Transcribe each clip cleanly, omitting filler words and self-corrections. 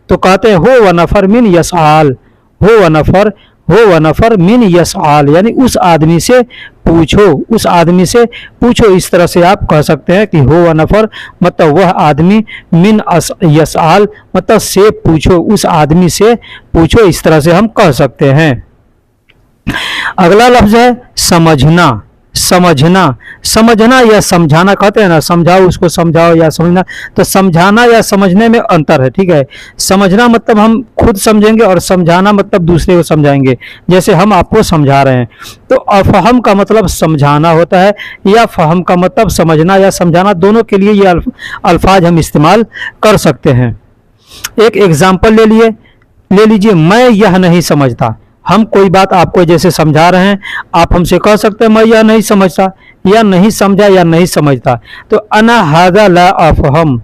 तो कहते हैं हो व नफर मिन यसआल, हो व नफर मिन यसआल, यानी उस आदमी से पूछो, उस आदमी से पूछो। इस तरह से आप कह सकते हैं कि हो व नफर मतलब वह आदमी, मिन यसआल मतलब से पूछो, उस आदमी से पूछो, इस तरह से हम कह सकते हैं। अगला लफ्ज है समझना, समझना, समझना या समझाना कहते हैं ना, समझाओ उसको, समझाओ या समझना, तो समझाना या समझने में अंतर है, ठीक है। समझना मतलब हम खुद समझेंगे और समझाना मतलब दूसरे को समझाएंगे, जैसे हम आपको समझा रहे हैं। तो अफहम का मतलब समझाना होता है या फहम का मतलब समझना या समझाना, दोनों के लिए ये अल्फाज हम इस्तेमाल कर सकते हैं। एक एग्जाम्पल ले लीजिए, मैं यह नहीं समझता। हम कोई बात आपको जैसे समझा रहे हैं, आप हमसे कह सकते हैं मैं यह नहीं समझता, या नहीं समझा, या नहीं समझता। तो अना हाजा ला अफहम,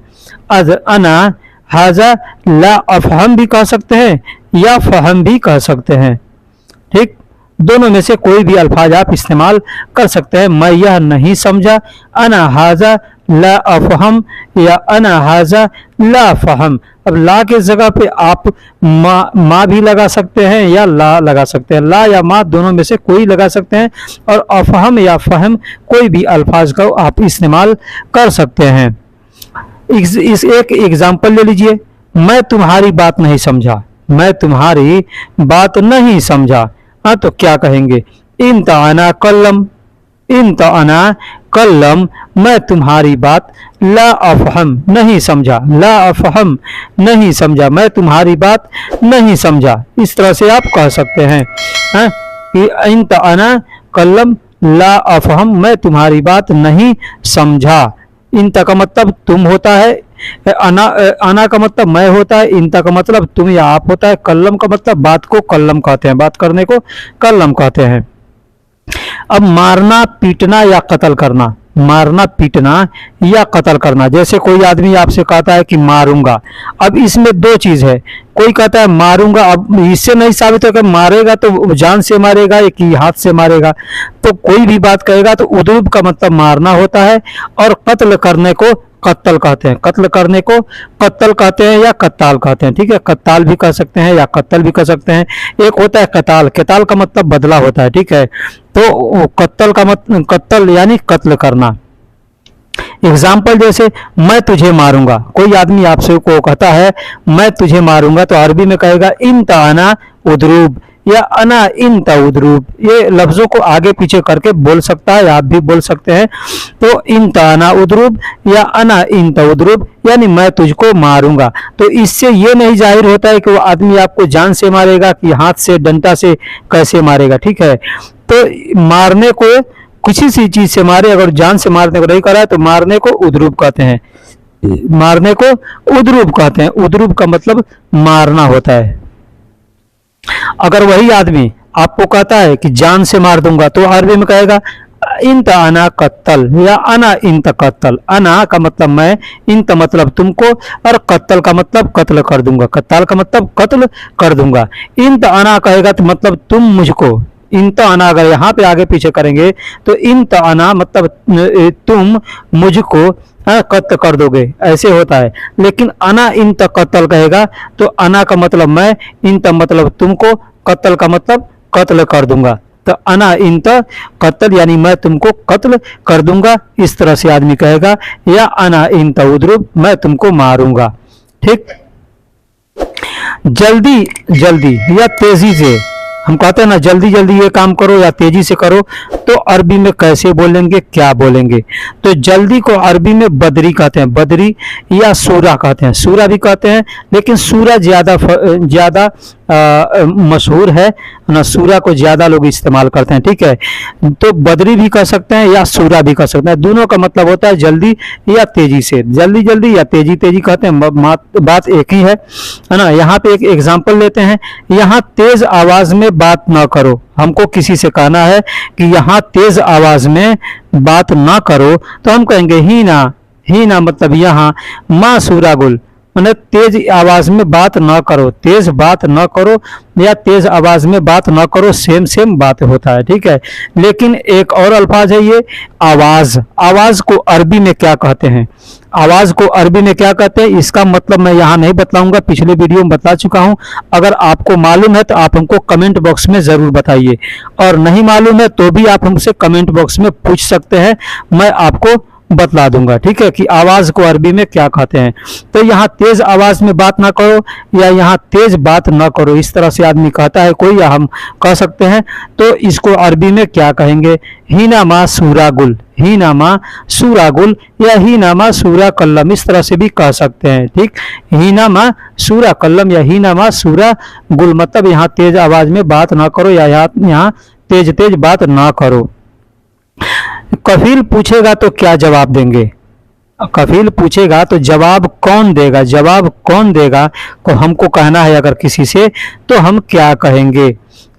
अना हाजा ला अफहम भी कह सकते हैं या फहम भी कह सकते हैं, ठीक। दोनों में से कोई भी अल्फाज आप इस्तेमाल कर सकते हैं। मैं यह नहीं समझा, अना हाजा ला अफहम, या अना हाजा ला फहम। अब ला के जगह पे आप माँ भी लगा सकते हैं या ला लगा सकते हैं, ला या माँ दोनों में से कोई लगा सकते हैं, और अफहम या फहम कोई भी अल्फाज का आप इस्तेमाल कर सकते हैं। इस एक एग्जाम्पल ले लीजिए, मैं तुम्हारी बात नहीं समझा, मैं तुम्हारी बात नहीं समझा। हाँ, तो क्या कहेंगे, इन ताना कल्लम, इन ताना कल्लम, मैं तुम्हारी बात ला अफहम नहीं समझा, ला अफहम नहीं समझा, मैं तुम्हारी बात नहीं समझा। इस तरह से आप कह सकते हैं कि इन ताना कल्लम ला अफहम, मैं तुम्हारी बात नहीं समझा। इन का मतलब तुम होता है, अना का मतलब मैं होता है, इंता का मतलब तुम या आप होता है, कल्लम का मतलब बात को कल्लम कहते हैं, बात करने को कल्लम कहते हैं। अब मारना, पीटना या कत्ल करना, मारना, पीटना या कत्ल करना। जैसे कोई आदमी आपसे कहता है कि मारूंगा, अब इसमें दो चीज है, कोई कहता है मारूंगा, अब इससे नहीं साबित होगा मारेगा तो जान से मारेगा या कि हाथ से मारेगा, तो कोई भी बात कहेगा तो उदरूब का मतलब मारना होता है, और कत्ल करने को कत्ल कहते हैं, कत्ल करने को कत्ल कहते हैं या कत्ताल कहते हैं, ठीक है। कत्ताल भी कह सकते हैं या कत्ल भी कह सकते हैं। एक होता है कताल, कताल का मतलब बदला होता है, ठीक है। तो कत्ल का मतलब कत्ल यानी कत्ल करना। एग्जाम्पल जैसे मैं तुझे मारूंगा, कोई आदमी आपसे को कहता है मैं तुझे मारूंगा, तो अरबी में कहेगा इन ताना उदरूब या अना इन उदरूब। ये लफ्जों को आगे पीछे करके बोल सकता है, आप भी बोल सकते हैं। तो इन ताना उदरूब या अना इन उदरूब, यानी मैं तुझको मारूंगा। तो इससे ये नहीं जाहिर होता है कि वो आदमी आपको जान से मारेगा कि हाथ से, डंडा से कैसे मारेगा, ठीक है। तो मारने को किसी सी चीज से मारे, अगर जान से मारने को नहीं करा है तो मारने को उदरूब कहते हैं, मारने को उदरूब कहते हैं। उदरूब का मतलब मारना होता है। अगर वही आदमी आपको कहता है कि जान से मार दूंगा, तो अरबी में कहेगा इंत अना कत्ल या अना इंत कत्ल। अना का मतलब मैं, इंत मतलब तुमको, और कत्ल का मतलब कत्ल कर दूंगा, कत्ताल का मतलब कत्ल कर दूंगा। इंत अना कहेगा तो मतलब तुम मुझको, इंत अना अगर यहाँ पे आगे पीछे करेंगे तो इंत अना मतलब तुम मुझको कत्ल कर दोगे, ऐसे होता है। लेकिन अना इंत कत्ल कहेगा तो अना का मतलब मैं, इंत मतलब तुमको, कत्ल का मतलब कत्ल कर दूंगा। तो अना इंत कत्ल यानी मैं तुमको कत्ल कर दूंगा, इस तरह से आदमी कहेगा। या अना इंत उदरूब, मैं तुमको मारूंगा, ठीक। जल्दी जल्दी या तेजी से, हम कहते हैं ना जल्दी जल्दी ये काम करो या तेजी से करो, तो अरबी में कैसे बोलेंगे, क्या बोलेंगे। तो जल्दी को अरबी में बदरी कहते हैं, बदरी या सूरा कहते हैं, सूरा भी कहते हैं, लेकिन सूरा ज्यादा मशहूर है ना, सूरा को ज्यादा लोग इस्तेमाल करते हैं, ठीक है। तो बदरी भी कह सकते हैं या सूरा भी कह सकते हैं, दोनों का मतलब होता है जल्दी या तेजी से। जल्दी जल्दी या तेजी तेजी कहते हैं, बात एक ही है ना। यहाँ पे एक एग्जाम्पल लेते हैं, यहाँ तेज आवाज में बात ना करो। हमको किसी से कहना है कि यहाँ तेज आवाज में बात ना करो, तो हम कहेंगे ही ना, ही ना मतलब यहाँ, माँ सूरा गुल, मतलब तेज आवाज में बात ना करो, तेज बात ना करो या तेज आवाज में बात ना करो, सेम सेम बात होता है, ठीक है। लेकिन एक और अल्फाज है ये आवाज। आवाज को अरबी में क्या कहते हैं, आवाज को अरबी में क्या कहते हैं, इसका मतलब मैं यहाँ नहीं बतलाऊंगा, पिछले वीडियो में बता चुका हूँ। अगर आपको मालूम है तो आप हमको कमेंट बॉक्स में जरूर बताइए, और नहीं मालूम है तो भी आप हमसे कमेंट बॉक्स में पूछ सकते हैं, मैं आपको बतला दूंगा, ठीक है, कि आवाज को अरबी में क्या कहते हैं। तो यहाँ तेज आवाज में बात ना करो या यहाँ तेज बात ना करो, इस तरह से आदमी कहता है कोई, या हम कह सकते हैं, तो इसको अरबी में क्या कहेंगे, हीनामा सूरा गुल, हीनामा सूरा गुल या हीनामा सूरा कल्लम, इस तरह से भी कह सकते हैं, ठीक। हीनामा सूरा कल्लम या हीनामा सूरा गुल, मतलब यहाँ तेज आवाज में बात ना करो या यहाँ तेज तेज बात ना करो। कफील पूछेगा तो क्या जवाब देंगे, कफील पूछेगा तो जवाब कौन देगा, जवाब कौन देगा को हमको कहना है अगर किसी से, तो हम क्या कहेंगे,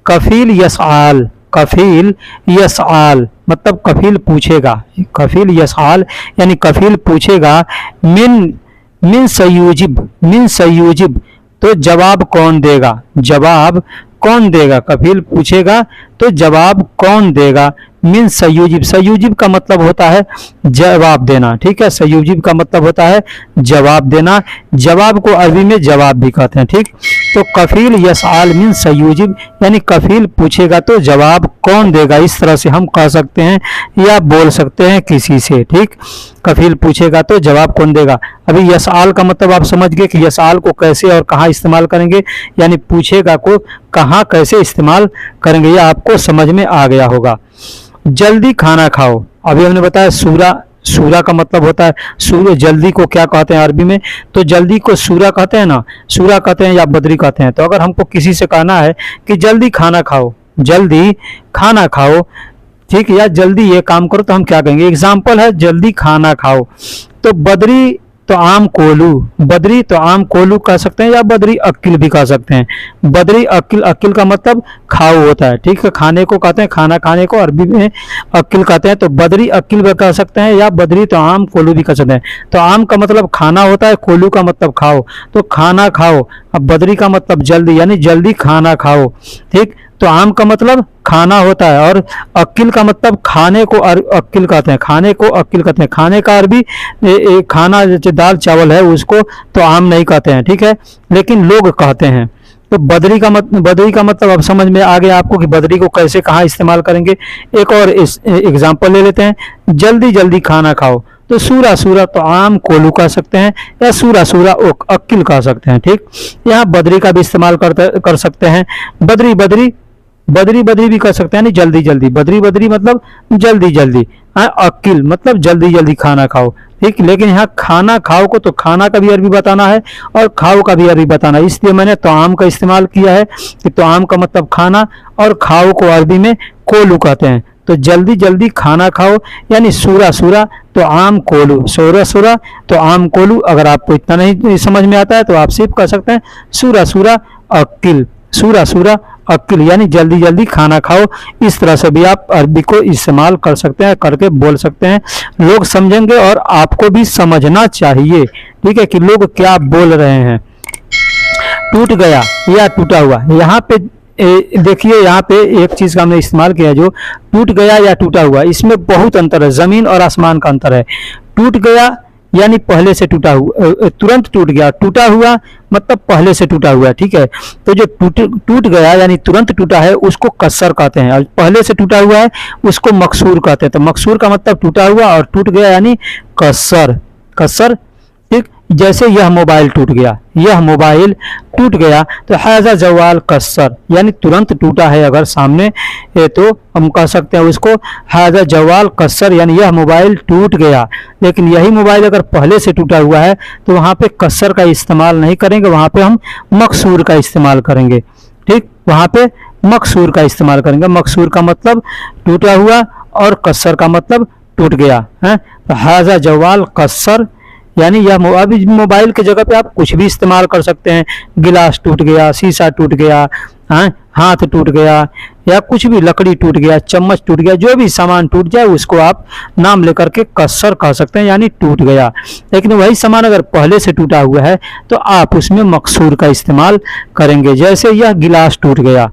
कफील यसआल, कफील यसआल, मतलब कफील पूछेगा, कफील यसआल यानी कफील पूछेगा, मिन सयूजिब, मिन सयूजिब, तो जवाब कौन देगा, जवाब कौन देगा, कफील पूछेगा तो जवाब कौन देगा, मीन सयूजिब, सयूजिब का मतलब होता है जवाब देना, ठीक है, सयूजिब का मतलब होता है जवाब देना, जवाब को अरबी में जवाब भी कहते हैं, ठीक। तो कफील यसआल मिन सयूजिब यानी कफील पूछेगा तो जवाब कौन देगा, इस तरह से हम कह सकते हैं या बोल सकते हैं किसी से, ठीक। कफील पूछेगा तो जवाब कौन देगा। अभी यसआल का मतलब आप समझ गए कि यसआल को कैसे और कहाँ इस्तेमाल करेंगे, यानी पूछेगा को कहाँ कैसे इस्तेमाल करेंगे, यह आपको समझ में आ गया होगा। जल्दी खाना खाओ, अभी हमने बताया सूरा, सूरा का मतलब होता है सूर्य, जल्दी को क्या कहते हैं अरबी में, तो जल्दी को सूरा कहते हैं ना, सूरा कहते हैं या बदरी कहते हैं। तो अगर हमको किसी से कहना है कि जल्दी खाना खाओ, जल्दी खाना खाओ, ठीक, या जल्दी ये काम करो, तो हम क्या कहेंगे, एग्जाम्पल है जल्दी खाना खाओ, तो बदरी तो आम कोलू, बदरी तो आम कोलू कह सकते हैं या बदरी अक्किल भी कह सकते हैं, बदरी अक्किल, अक्किल का मतलब खाओ होता है, ठीक है, खाने को कहते हैं, खाना खाने को अरबी में अक्किल कहते हैं, तो बदरी अक्किल भी कह सकते हैं या बदरी तो आम कोलू भी कह सकते हैं। तो आम का मतलब खाना होता है, कोलू का मतलब खाओ, तो खाना खाओ, अब बदरी का मतलब जल्दी यानी जल्दी खाना खाओ, ठीक। तो आम का मतलब खाना होता है और अक्किल का मतलब खाने को अक्किल कहते हैं, खाने को अक्किल कहते हैं, खाने का अरबी खाना जो दाल चावल है उसको तो आम नहीं कहते हैं, ठीक है, लेकिन लोग कहते हैं। तो बदरी का मतलब अब समझ में आ गया आपको कि बदरी को कैसे कहाँ इस्तेमाल करेंगे। एक और एग्जाम्पल ले लेते हैं, जल्दी जल्दी खाना खाओ, तो सूरा सूरा तो आम कोलू कह सकते हैं या सूरा सूरा अक्किल कह सकते हैं, ठीक। यहाँ बदरी का भी इस्तेमाल कर सकते हैं, बदरी बदरी, बदरी बदरी भी कर सकते हैं, नहीं जल्दी जल्दी, बदरी बदरी मतलब जल्दी जल्दी, हाँ, अक्किल मतलब जल्दी जल्दी खाना खाओ, ठीक। लेकिन यहाँ खाना खाओ को तो खाना का भी अरबी बताना है और खाओ का भी अरबी बताना है, इसलिए मैंने तो आम का इस्तेमाल किया है कि तो आम का मतलब खाना और खाओ को अरबी में कोलू कहते हैं। तो जल्दी जल्दी खाना खाओ यानी सूरा सूरा तो आम कोलू, सूरा सूरा तो आम कोलू। अगर आपको इतना नहीं समझ में आता है तो आप सिर्फ कह सकते हैं सूरा सूरा अक्किल, सूरा सूरा अक्किल यानी जल्दी जल्दी खाना खाओ। इस तरह से भी आप अरबी को इस्तेमाल कर सकते हैं, करके बोल सकते हैं, लोग समझेंगे और आपको भी समझना चाहिए, ठीक है, कि लोग क्या बोल रहे हैं। टूट गया या टूटा हुआ, यहाँ पे देखिए, यहाँ पे एक चीज का हमने इस्तेमाल किया है, जो टूट गया या टूटा हुआ, इसमें बहुत अंतर है, जमीन और आसमान का अंतर है। टूट गया यानी पहले से टूटा हुआ, तुरंत टूट गया, टूटा हुआ मतलब पहले से टूटा हुआ, ठीक है। तो जो टूट गया यानी तुरंत टूटा है उसको कसर कहते हैं, और पहले से टूटा हुआ है उसको मकसूर कहते हैं। तो मकसूर का मतलब टूटा हुआ और टूट गया यानी कसर, कसर, ठीक। जैसे यह मोबाइल टूट गया, यह मोबाइल टूट गया, तो हाजा जवाल कसर यानी तुरंत टूटा है अगर सामने तो हम कह सकते हैं उसको हाजा जवाल कसर यानी यह मोबाइल टूट गया। लेकिन यही मोबाइल अगर पहले से टूटा हुआ है तो वहाँ पे कसर का इस्तेमाल नहीं करेंगे, वहाँ पे हम मकसूर का इस्तेमाल करेंगे, ठीक। वहाँ पे मकसूर का इस्तेमाल करेंगे, मकसूर का मतलब टूटा हुआ और कसर का मतलब टूट गया है। तो हाजा जवाल कसर यानी यह अभी मोबाइल के जगह पे आप कुछ भी इस्तेमाल कर सकते हैं, गिलास टूट गया, शीशा टूट गया, हाँ, हाथ टूट गया या कुछ भी, लकड़ी टूट गया, चम्मच टूट गया, जो भी सामान टूट जाए उसको आप नाम लेकर के कसर कह सकते हैं, यानी टूट गया। लेकिन वही सामान अगर पहले से टूटा हुआ है तो आप उसमें मकसूर का इस्तेमाल करेंगे। जैसे यह गिलास टूट गया,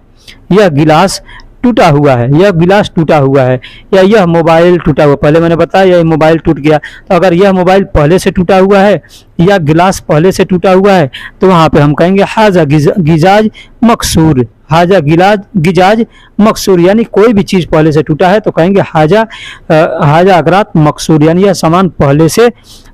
यह गिलास टूटा हुआ है, यह गिलास टूटा हुआ है, या यह मोबाइल टूटा हुआ, पहले मैंने बताया यह मोबाइल टूट गया, तो अगर यह मोबाइल पहले से टूटा हुआ है या गिलास पहले से टूटा हुआ है तो वहाँ पे हम कहेंगे हाजा गिजाज मकसूर, हाजा गिजाज मकसूर, यानी कोई भी चीज़ पहले से टूटा है तो कहेंगे हाजा अगरात मकसूर, यानी यह सामान पहले से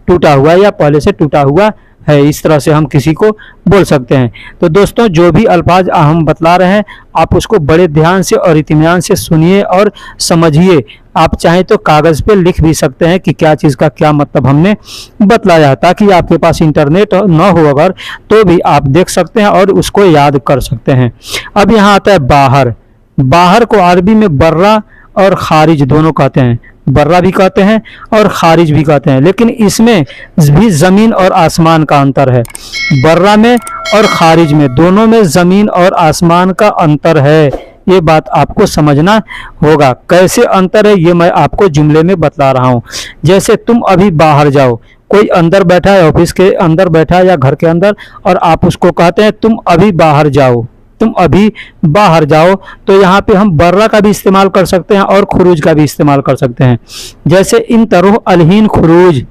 टूटा हुआ है या पहले से टूटा हुआ है। इस तरह से हम किसी को बोल सकते हैं। तो दोस्तों जो भी अल्फाज हम बतला रहे हैं आप उसको बड़े ध्यान से और इत्मीनान से सुनिए और समझिए। आप चाहें तो कागज़ पे लिख भी सकते हैं कि क्या चीज़ का क्या मतलब हमने बतलाया, ताकि आपके पास इंटरनेट न हो अगर तो भी आप देख सकते हैं और उसको याद कर सकते हैं। अब यहाँ आता है बाहर। बाहर को अरबी में बर्रा और खारिज दोनों कहते हैं, बर्रा भी कहते हैं और खारिज भी कहते हैं, लेकिन इसमें भी ज़मीन और आसमान का अंतर है। बर्रा में और खारिज में दोनों में ज़मीन और आसमान का अंतर है, ये बात आपको समझना होगा। कैसे अंतर है ये मैं आपको जुमले में बतला रहा हूँ। जैसे तुम अभी बाहर जाओ, कोई अंदर बैठा है, ऑफिस के अंदर बैठा है या घर के अंदर, और आप उसको कहते हैं तुम अभी बाहर जाओ, तुम अभी बाहर जाओ, तो यहाँ पे हम बर्रा का भी इस्तेमाल कर सकते हैं और खुरूज का भी इस्तेमाल कर सकते हैं। जैसे इन तरोह अलहीन खुरूज,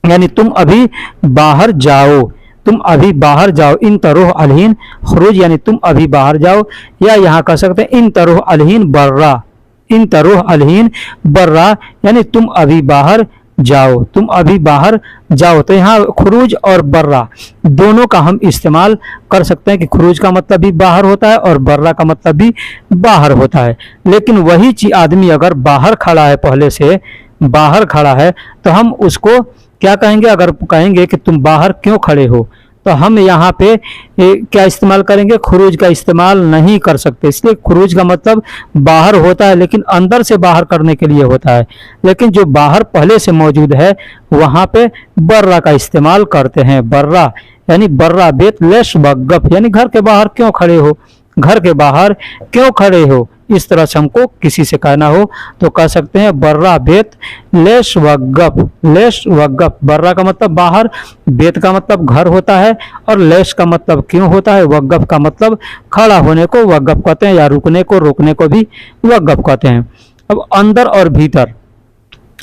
यानी तुम अभी बाहर जाओ, तुम अभी बाहर जाओ, इन तरोह अलहीन खुरूज यानी तुम अभी बाहर जाओ। या यहाँ कह सकते हैं इन तरोह अलहीन बर्रा, इन तरोह अलहीन बर्रा यानी तुम अभी बाहर जाओ, तुम अभी बाहर जाओ। तो यहाँ खुरूज और बर्रा दोनों का हम इस्तेमाल कर सकते हैं कि खुरूज का मतलब भी बाहर होता है और बर्रा का मतलब भी बाहर होता है। लेकिन वही आदमी अगर बाहर खड़ा है, पहले से बाहर खड़ा है, तो हम उसको क्या कहेंगे? अगर कहेंगे कि तुम बाहर क्यों खड़े हो, तो हम यहाँ पे क्या इस्तेमाल करेंगे? खुरूज का इस्तेमाल नहीं कर सकते। इसलिए खुरूज का मतलब बाहर होता है, लेकिन अंदर से बाहर करने के लिए होता है। लेकिन जो बाहर पहले से मौजूद है वहाँ पे बर्रा का इस्तेमाल करते हैं। बर्रा यानी बर्रा बेत लेश वगफ, यानी घर के बाहर क्यों खड़े हो, घर के बाहर क्यों खड़े हो। इस तरह से हमको किसी से कहना हो तो कह सकते हैं बर्रा बेत लेश वगफ। लेश वगफ, बर्रा का मतलब बाहर, बेत का मतलब घर होता है, और लेश का मतलब क्यों होता है, वगफ का मतलब खड़ा होने को वगफ कहते हैं, या रुकने को, रोकने को भी वगफ कहते हैं। अब अंदर और भीतर,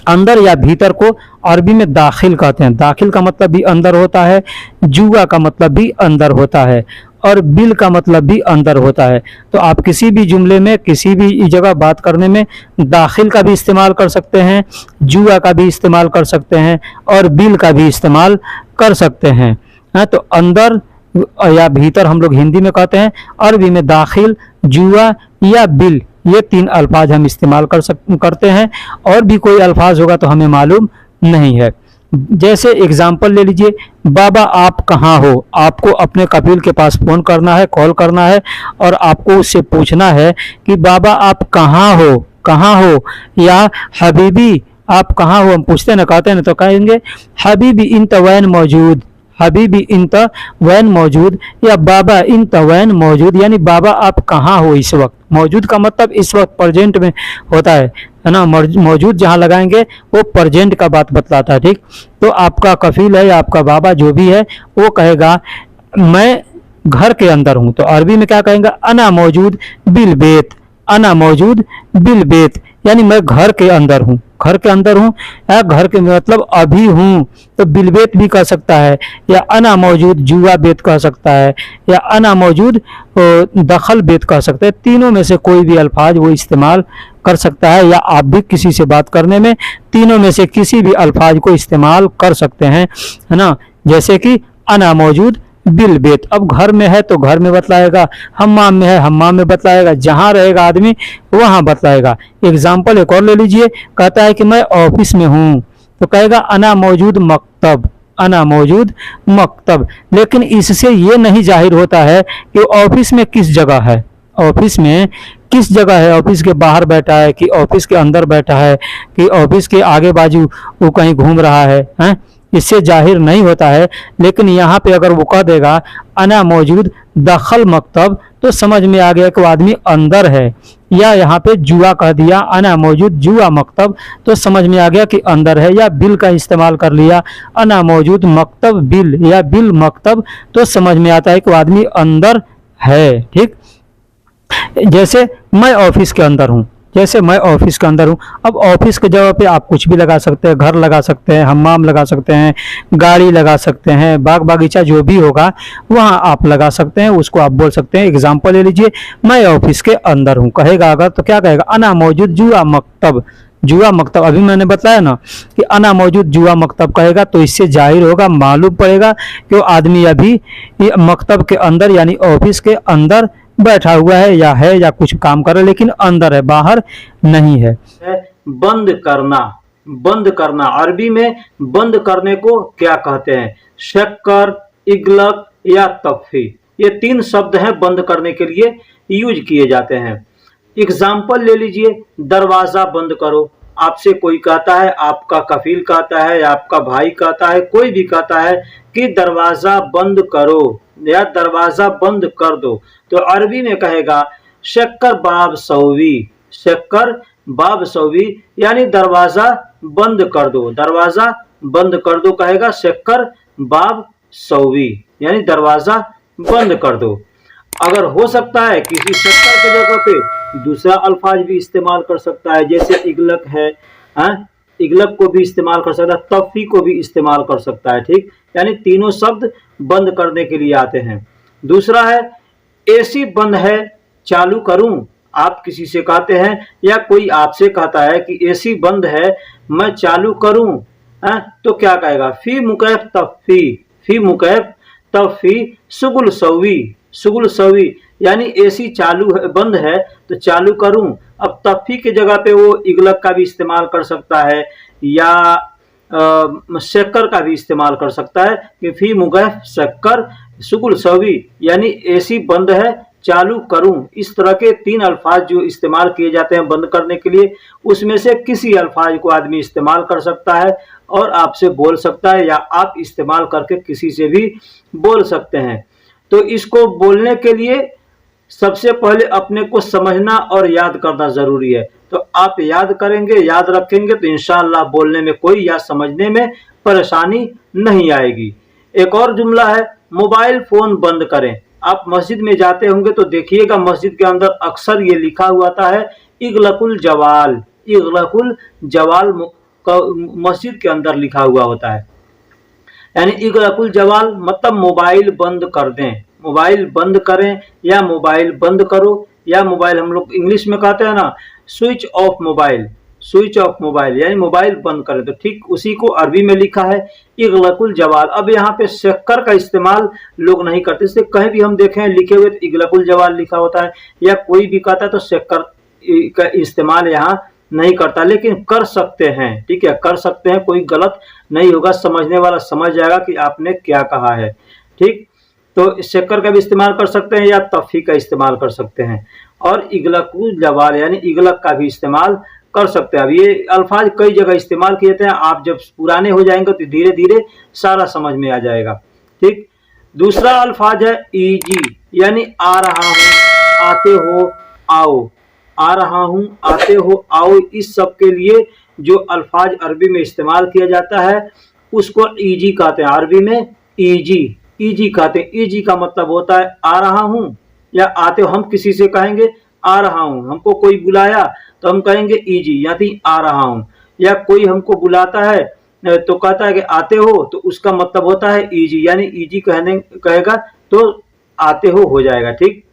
अंदर या भीतर को अरबी में दाखिल कहते हैं। दाखिल का मतलब भी अंदर होता है, जुआ का मतलब भी अंदर होता है, और बिल का मतलब भी अंदर होता है। तो आप किसी भी जुमले में, किसी भी जगह बात करने में दाखिल का भी इस्तेमाल कर सकते हैं, जुआ का भी इस्तेमाल कर सकते हैं, और बिल का भी इस्तेमाल कर सकते हैं। तो अंदर या भीतर हम लोग हिंदी में कहते हैं, अरबी में दाखिल, जुआ या बिल, ये तीन अल्फाज हम इस्तेमाल करते हैं। और भी कोई अल्फाज होगा तो हमें मालूम नहीं है। जैसे एग्जाम्पल ले लीजिए, बाबा आप कहाँ हो। आपको अपने कफील के पास फ़ोन करना है, कॉल करना है, और आपको उससे पूछना है कि बाबा आप कहाँ हो, कहाँ हो, या हबीबी आप कहाँ हो। हम पूछते हैं ना, कहते हैं ना, तो कहेंगे हबीबी इंत वैन मौजूद, हबीबी इंत वैन मौजूद, या बाबा इंत वैन मौजूद, यानी बाबा आप कहाँ हो इस वक्त। मौजूद का मतलब इस वक्त प्रेजेंट में होता है ना। मौजूद जहाँ लगाएंगे वो प्रेजेंट का बात बतलाता है। ठीक, तो आपका कफील है या आपका बाबा जो भी है वो कहेगा मैं घर के अंदर हूँ, तो अरबी में क्या कहेंगे? अना मौजूद बिल बेत, अना मौजूद बिल बेत, यानी मैं घर के अंदर हूँ, घर के अंदर हूँ, या घर के मतलब अभी हूँ, तो बिलबेत भी कह सकता है, या अना मौजूद जुआ बेत कह सकता है, या अना मौजूद दखल बेत कह सकता है। तीनों में से कोई भी अल्फाज वो इस्तेमाल कर सकता है, या आप भी किसी से बात करने में तीनों में से किसी भी अल्फाज को इस्तेमाल कर सकते हैं, है ना। जैसे कि अना मौजूद बिल बेत, अब घर में है तो घर में बतलाएगा, हम्माम में है हम्माम में बतलाएगा, जहाँ रहेगा आदमी वहाँ बतलाएगा। एग्जाम्पल एक और ले लीजिए, कहता है कि मैं ऑफिस में हूँ, तो कहेगा अना मौजूद मकतब, अना मौजूद मकतब। लेकिन इससे ये नहीं जाहिर होता है कि ऑफिस में किस जगह है, ऑफिस में किस जगह है, ऑफिस के बाहर बैठा है कि ऑफिस के अंदर बैठा है कि ऑफिस के आगे बाजू वो कहीं घूम रहा है, इससे जाहिर नहीं होता है। लेकिन यहाँ पे अगर वो कह देगा अना मौजूद दखल मकतब, तो समझ में आ गया कि वो आदमी अंदर है। या यहाँ पे जुआ कह दिया, अना मौजूद जुआ मकतब, तो समझ में आ गया कि अंदर है। या बिल का इस्तेमाल कर लिया, अना मौजूद मकतब बिल या बिल मकतब, तो समझ में आता है कि वो आदमी अंदर है। ठीक, जैसे मैं ऑफिस के अंदर हूँ, जैसे मैं ऑफिस के अंदर हूँ। अब ऑफिस के जगह पे आप कुछ भी लगा सकते हैं, घर लगा सकते हैं, हम्माम लगा सकते हैं, गाड़ी लगा सकते हैं, बाग बगीचा जो भी होगा वहाँ आप लगा सकते हैं, उसको आप बोल सकते हैं। एग्जाम्पल ले लीजिए, मैं ऑफिस के अंदर हूँ कहेगा अगर, तो क्या कहेगा, अना मौजूद जुआ मकतब। जुआ मकतब अभी मैंने बताया ना कि अना मौजूद जुआ मकतब कहेगा, तो इससे जाहिर होगा, मालूम पड़ेगा कि वो आदमी अभी ये मकतब के अंदर यानी ऑफिस के अंदर बैठा हुआ है या कुछ काम कर रहा है, लेकिन अंदर है, बाहर नहीं है। बंद करना, बंद करना अरबी में बंद करने को क्या कहते हैं? शक्कर, इगलक या तफ़ी, ये तीन शब्द हैं बंद करने के लिए यूज किए जाते हैं। एग्जाम्पल ले लीजिए, दरवाजा बंद करो। आपसे कोई कहता है, आपका कफील कहता है, आपका भाई कहता है, कोई भी कहता है कि दरवाजा बंद करो या दरवाजा बंद कर दो, तो अरबी में कहेगा शक्कर बाब सौवी, शक्कर बाब सौवी, यानी दरवाजा बंद कर दो, दरवाजा बंद कर दो कहेगा शक्कर बाब सौवी, यानी दरवाजा बंद कर दो। अगर हो सकता है किसी शक्कर की जगह पे दूसरा अल्फाज भी इस्तेमाल कर सकता है, जैसे इगलक है, इगलक को भी इस्तेमाल कर सकता है, तफ़ी को भी इस्तेमाल कर सकता है। ठीक, यानी तीनों शब्द बंद करने के लिए आते हैं। दूसरा है एसी बंद है, चालू करूं। आप किसी से कहते हैं या कोई आपसे कहता है कि एसी बंद है, मैं चालू करूं, तो क्या कहेगा, फी मुकैफ तफ़ी, फी मुकैफ तफ़ी सुगुल सवी, सुगुल सवी, यानी एसी चालू है, बंद है तो चालू करूं। अब तफ़ी की जगह पे वो इगलक का भी इस्तेमाल कर सकता है या शक्कर का भी इस्तेमाल कर सकता है कि फी मुगैफ शक्कर सुगुल सवी, यानी एसी बंद है चालू करूं। इस तरह के तीन अल्फाज जो इस्तेमाल किए जाते हैं बंद करने के लिए, उसमें से किसी अल्फाज को आदमी इस्तेमाल कर सकता है और आपसे बोल सकता है, या आप इस्तेमाल करके किसी से भी बोल सकते हैं। तो इसको बोलने के लिए सबसे पहले अपने को समझना और याद करना जरूरी है। तो आप याद करेंगे, याद रखेंगे तो इंशाअल्लाह बोलने में कोई या समझने में परेशानी नहीं आएगी। एक और जुमला है, मोबाइल फोन बंद करें। आप मस्जिद में जाते होंगे तो देखिएगा मस्जिद के अंदर अक्सर ये लिखा हुआ आता है इगलकुल जवाल, इगलकुल जवाल मस्जिद के अंदर लिखा हुआ होता है, यानी इगलकुल जवाल मतलब मोबाइल बंद कर दें, मोबाइल बंद करें या मोबाइल बंद करो, या मोबाइल हम लोग इंग्लिश में कहते हैं ना switch off mobile, switch off mobile यानी मोबाइल बंद करें। तो ठीक उसी को अरबी में लिखा है इगलकुल जवाल। अब यहाँ पे शक्कर का इस्तेमाल लोग नहीं करते, इससे कहीं भी हम देखें लिखे हुए तो इगलकुल जवाल लिखा होता है, या कोई भी कहता है तो शक्कर का इस्तेमाल यहाँ नहीं करता, लेकिन कर सकते हैं। ठीक है, कर सकते हैं, कोई गलत नहीं होगा, समझने वाला समझ जाएगा कि आपने क्या कहा है। ठीक, तो शक्कर का भी इस्तेमाल कर सकते हैं या तफ़ी का इस्तेमाल कर सकते हैं, और इगलकुल जवाल यानी इगलक का भी इस्तेमाल कर सकते हैं। अब ये अल्फाज कई जगह इस्तेमाल किए थे, आप जब पुराने हो जाएंगे तो धीरे धीरे सारा समझ में आ जाएगा। ठीक, दूसरा अल्फाज है ईजी, यानी आ रहा हूँ, आते हो, आओ, आ रहा हूँ, आते हो, आओ। इस सब के लिए जो अल्फाज अरबी में इस्तेमाल किया जाता है उसको ईजी कहते हैं, अरबी में ईजी, ईजी कहते हैं। ईजी का मतलब होता है आ रहा हूँ या आते हो। हम किसी से कहेंगे आ रहा हूँ, हमको कोई बुलाया तो हम कहेंगे ईजी यानी आ रहा हूँ, या कोई हमको बुलाता है तो कहता है कि आते हो, तो उसका मतलब होता है ईजी, यानी ईजी कहने कहेगा तो आते हो जाएगा। ठीक,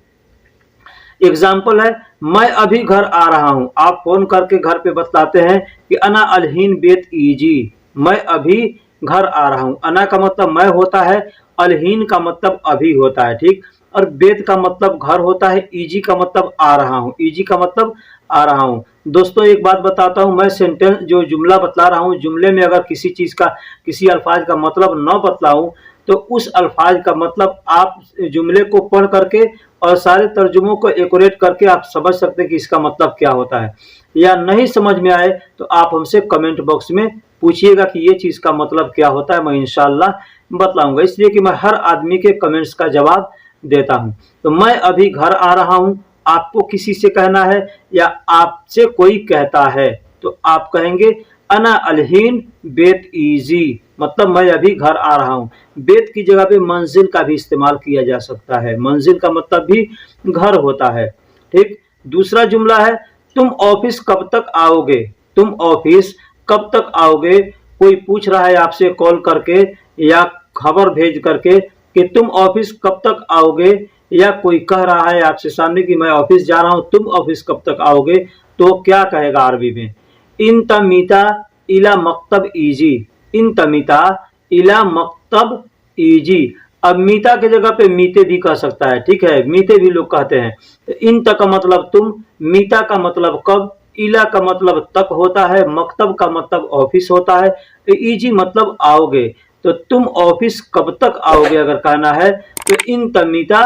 एग्जाम्पल है मैं अभी घर आ रहा हूँ। आप फोन करके घर पे बतलाते हैं कि अना अलहीन बेत ईजी, मैं अभी घर आ रहा हूँ। अना का मतलब मैं होता है, अलहीन का मतलब अभी होता है। ठीक, और बेत का मतलब घर होता है, ईजी का मतलब आ रहा हूँ, ईजी का मतलब आ रहा हूँ। दोस्तों एक बात बताता हूँ, मैं सेंटेंस जो जुमला बतला रहा हूँ, जुमले में अगर किसी चीज़ का, किसी अल्फाज का मतलब न बतलाऊँ तो उस अल्फाज का मतलब आप जुमले को पढ़ करके और सारे तर्जुमों को एक्यूरेट करके आप समझ सकते हैं कि इसका मतलब क्या होता है। या नहीं समझ में आए तो आप हमसे कमेंट बॉक्स में पूछिएगा कि ये चीज़ का मतलब क्या होता है, मैं इंशाअल्लाह बतलाऊंगा, इसलिए कि मैं हर आदमी के कमेंट्स का जवाब देता हूं। तो मैं अभी घर आ रहा हूं आपको किसी से कहना है या आपसे कोई कहता है तो आप कहेंगे अना अलहीन बेत इजी, मतलब मैं अभी घर आ रहा हूं। बेत की जगह पे मंजिल का भी इस्तेमाल किया जा सकता है, मंजिल का मतलब भी घर होता है। ठीक, दूसरा जुमला है तुम ऑफिस कब तक आओगे, तुम ऑफिस कब तक आओगे। कोई पूछ रहा है आपसे कॉल करके या खबर भेज करके कि तुम ऑफिस कब तक आओगे, या कोई कह रहा है आपसे सामने कि मैं ऑफिस जा रहा हूं तुम ऑफिस कब तक आओगे, तो क्या कहेगा अरबी में, इन तमीता इला मकतब इजी, इन तमीता इला मकतब इजी। अब मीता की जगह पे मीते भी कह सकता है, ठीक है, मीते भी लोग कहते हैं। तो इन तक का मतलब तुम, मीता का मतलब कब, इला का मतलब तक होता है, मकतब का मतलब ऑफिस होता है, तो इजी मतलब आओगे। तो तुम ऑफिस कब तक आओगे अगर कहना है तो इन तमीता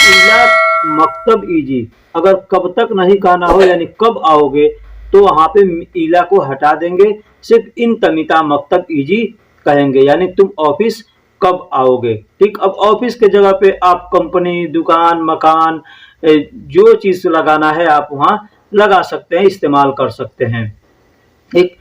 इला मकतब इजी। अगर कब तक नहीं कहना हो यानी कब आओगे तो वहां पे इला को हटा देंगे, सिर्फ इन तमीता मकतब इजी कहेंगे, यानी तुम ऑफिस कब आओगे। ठीक, अब ऑफिस के जगह पे आप कंपनी, दुकान, मकान, जो चीज लगाना है आप वहां लगा सकते हैं, इस्तेमाल कर सकते हैं। एक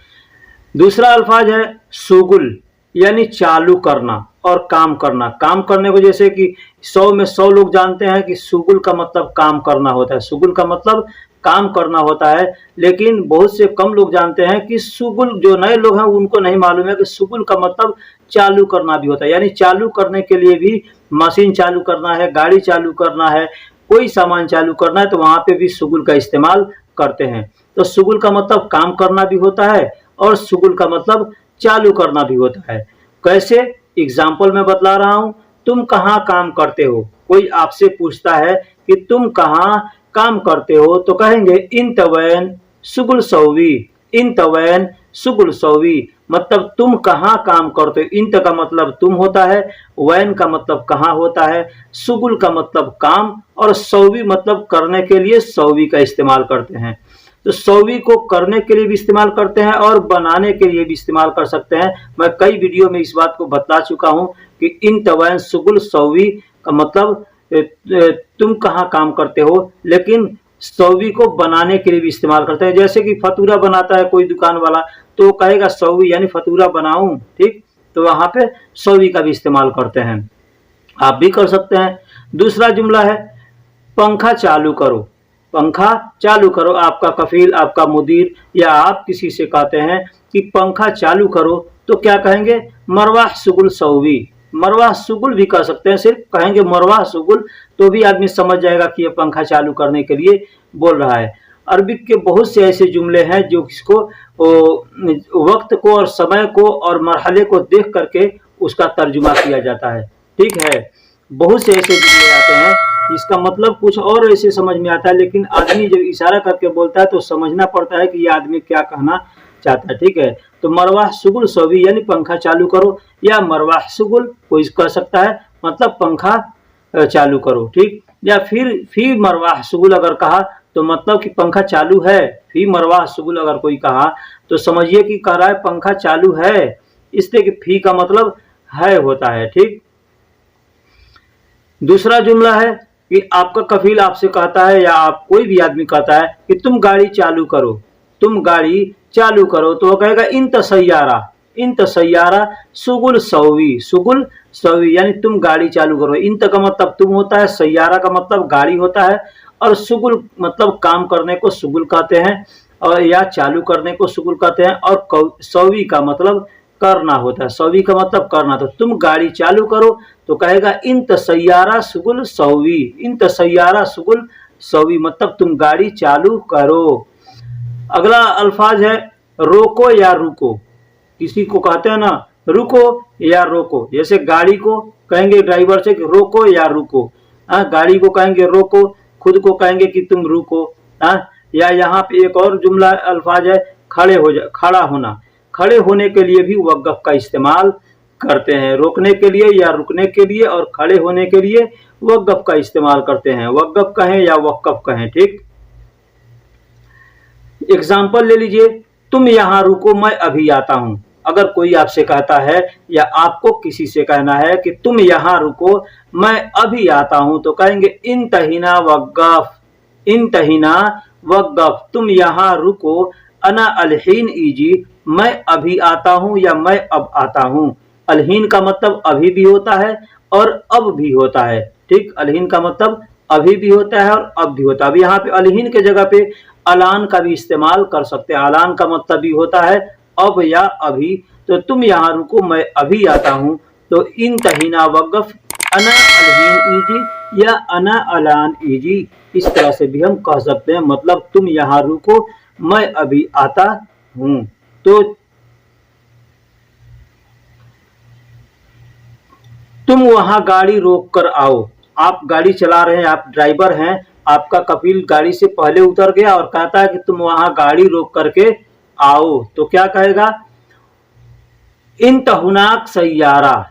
दूसरा अल्फाज है शुगुल, यानी चालू करना और काम करना। काम करने को जैसे कि 100 में 100 लोग जानते हैं कि शुगुल का मतलब काम करना होता है, शुगुल का मतलब काम करना होता है, लेकिन बहुत से कम लोग जानते हैं कि शुगुल, जो नए लोग हैं उनको नहीं मालूम है कि शुगुल का मतलब चालू करना भी होता है। यानी चालू करने के लिए भी मशीन चालू करना है, गाड़ी चालू करना है, कोई सामान चालू करना है तो वहां पे भी शुगुल का इस्तेमाल करते हैं। तो शुगुल का मतलब काम करना भी होता है और शुगुल का मतलब चालू करना भी होता है। कैसे, एग्जाम्पल में बतला रहा हूं, तुम कहाँ काम करते हो, कोई आपसे पूछता है कि तुम कहाँ काम करते हो तो कहेंगे इन तवैन शुगुल सौवी, इन तवैन शुगुल सौवी, मतलब तुम कहाँ काम करते हो। इंत का मतलब तुम होता है, वैन का मतलब कहाँ होता है, शुगुल का मतलब काम, और सौवी मतलब करने के लिए सौवी का इस्तेमाल करते हैं। तो सौवी को करने के लिए भी इस्तेमाल करते हैं और बनाने के लिए भी इस्तेमाल कर सकते हैं। मैं कई वीडियो में इस बात को बतला चुका हूं कि इन तवैन शुगुल सौवी का मतलब तुम कहाँ काम करते हो, लेकिन सौवी को बनाने के लिए भी इस्तेमाल करते हैं। जैसे कि फतूरा बनाता है कोई दुकान वाला तो कहेगा सौवी, यानी फतूरा बनाऊं, ठीक, तो वहां पे सौवी का भी इस्तेमाल करते हैं, आप भी कर सकते हैं। दूसरा जुमला है पंखा चालू करो, पंखा चालू करो। आपका कफील, आपका मुदीर या आप किसी से कहते हैं कि पंखा चालू करो तो क्या कहेंगे, मरवाह शुगुल सौवी, मरवाह शुगुल भी कह सकते हैं, सिर्फ कहेंगे मरवाह शुगुल तो भी आदमी समझ जाएगा कि ये पंखा चालू करने के लिए बोल रहा है। अरबिक के बहुत से ऐसे जुमले हैं जो किसको वक्त को और समय को और मरहले को देख करके उसका तर्जुमा किया जाता है। ठीक है, बहुत से ऐसे जुमले आते हैं जिसका मतलब कुछ और ऐसे समझ में आता है, लेकिन आदमी जब इशारा करके बोलता है तो समझना पड़ता है कि ये आदमी क्या कहना चाहता है। ठीक है, तो मरवाह शुगुल सौवी यानी पंखा चालू करो, या मरवाह शुगुल कोई कह सकता है मतलब पंखा चालू करो। ठीक, या फिर फी मरवाह शुगुल अगर कहा तो मतलब कि पंखा चालू है, फी मरवाह शुगुल अगर कोई कहा तो समझिए कि कह रहा है पंखा चालू है, इसलिए कि फी का मतलब है होता है। ठीक, दूसरा जुमला है कि आपका कफील आपसे कहता है या आप कोई भी आदमी कहता है कि तुम गाड़ी चालू करो, तुम गाड़ी चालू करो, तो वो कहेगा इन तसैयारा, इन तसैयारा शुगुल सौवी, शुगुल सौवी यानी तुम गाड़ी चालू करो। इन का मतलब तुम होता है, सैयारा का मतलब गाड़ी होता है, और शुगुल मतलब काम करने को शुगुल कहते हैं, और या चालू करने को शुगुल कहते हैं, और सौवी का मतलब करना होता है, सौवी का मतलब करना। तो तुम गाड़ी चालू करो तो कहेगा इन तसैयारा शुगुल सौवी, इन तसैयारा शुगुल सौवी मतलब तुम गाड़ी चालू करो। अगला अल्फाज है रोको या रुको, किसी को कहते हैं ना रुको या रोको, जैसे गाड़ी को कहेंगे ड्राइवर से कि रोको या रुको, गाड़ी को कहेंगे रोको, खुद को कहेंगे कि तुम रुको। या यहाँ पे एक और जुमला अल्फाज है खड़े हो जा, खड़ा होना, खड़े होने के लिए भी वक़्फ़ का इस्तेमाल करते हैं, रोकने के लिए या रुकने के लिए, और खड़े होने के लिए वक़्फ़ का इस्तेमाल करते हैं, वक़्फ़ कहें या वक़्फ़ कहें। ठीक, एग्जाम्पल ले लीजिए, तुम यहाँ रुको मैं अभी आता हूँ, अगर कोई आपसे कहता है या आपको किसी से कहना है कि तुम यहाँ रुको मैं अभी आता हूं, तो कहेंगे इंतहिना वक़्फ़, इंतहिना वक़्फ़, तुम यहाँ रुको, अना अलहीन इजी, मैं अभी आता हूं या मैं अब आता हूं। अलहीन का मतलब अभी भी होता है और अब भी होता है। ठीक, अलहीन का मतलब अभी भी होता है और अब भी होता है। अब यहाँ पे अलहीन के जगह पे अलान का भी इस्तेमाल कर सकते हैं। अलान का मतलब भी होता है अब या अभी। तो तुम यहाँ रुको मैं अभी आता हूँ, तो इंतहिना वक़्फ़ अना अलहीन इजी या अना अलान इजी, इस तरह से भी हम कह सकते हैं। मतलब तुम यहाँ रुको मैं अभी आता हूँ। तो तुम वहां गाड़ी रोक कर आओ, आप गाड़ी चला रहे हैं, आप ड्राइवर हैं, आपका कपिल गाड़ी से पहले उतर गया और कहता है कि तुम वहां गाड़ी रोक करके आओ, तो क्या कहेगा? इंतहुनाक सैयारा,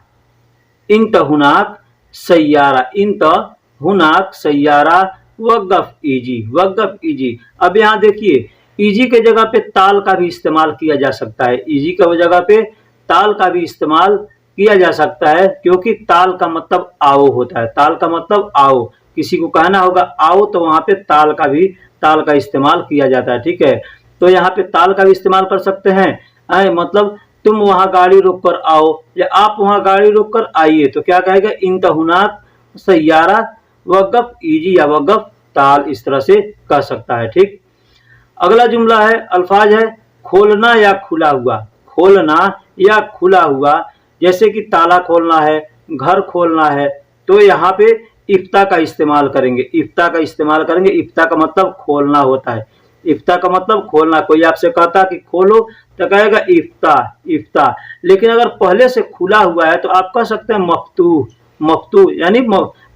इंतहुनाक सैयारा, इंतहुनाक सैयारा वक़्फ़ इजी, वक़्फ़ इजी। अब यहाँ देखिए इजी के जगह पे ताल का भी इस्तेमाल किया जा सकता है। इजी की जगह पे ताल का भी इस्तेमाल किया जा सकता है, क्योंकि ताल का मतलब आओ होता है। ताल का मतलब आओ, किसी को कहना होगा आओ तो वहां पे ताल का इस्तेमाल किया जाता है। ठीक है, तो यहाँ पे ताल का भी इस्तेमाल कर सकते हैं। मतलब तुम वहां गाड़ी रोक कर आओ या आप वहां गाड़ी रोक कर आइए, तो क्या कहेगा? इंतहुनाक सैयारा वक़्फ़ इजी या वक़्फ़ ताल, इस तरह से कह सकता है। ठीक, अगला जुमला है, अल्फाज है खोलना या खुला हुआ। खोलना या खुला हुआ, जैसे कि ताला खोलना है, घर खोलना है, तो यहाँ पे इफ्ता का इस्तेमाल करेंगे। इफ्ता का इस्तेमाल करेंगे। इफ्ता का मतलब खोलना होता है। इफ्ता का मतलब खोलना। कोई आपसे कहता कि खोलो तो कहेगा इफ्ता, इफ्ता। लेकिन अगर पहले से खुला हुआ है तो आप कह सकते हैं मफ्तूह, मफ्तूह यानी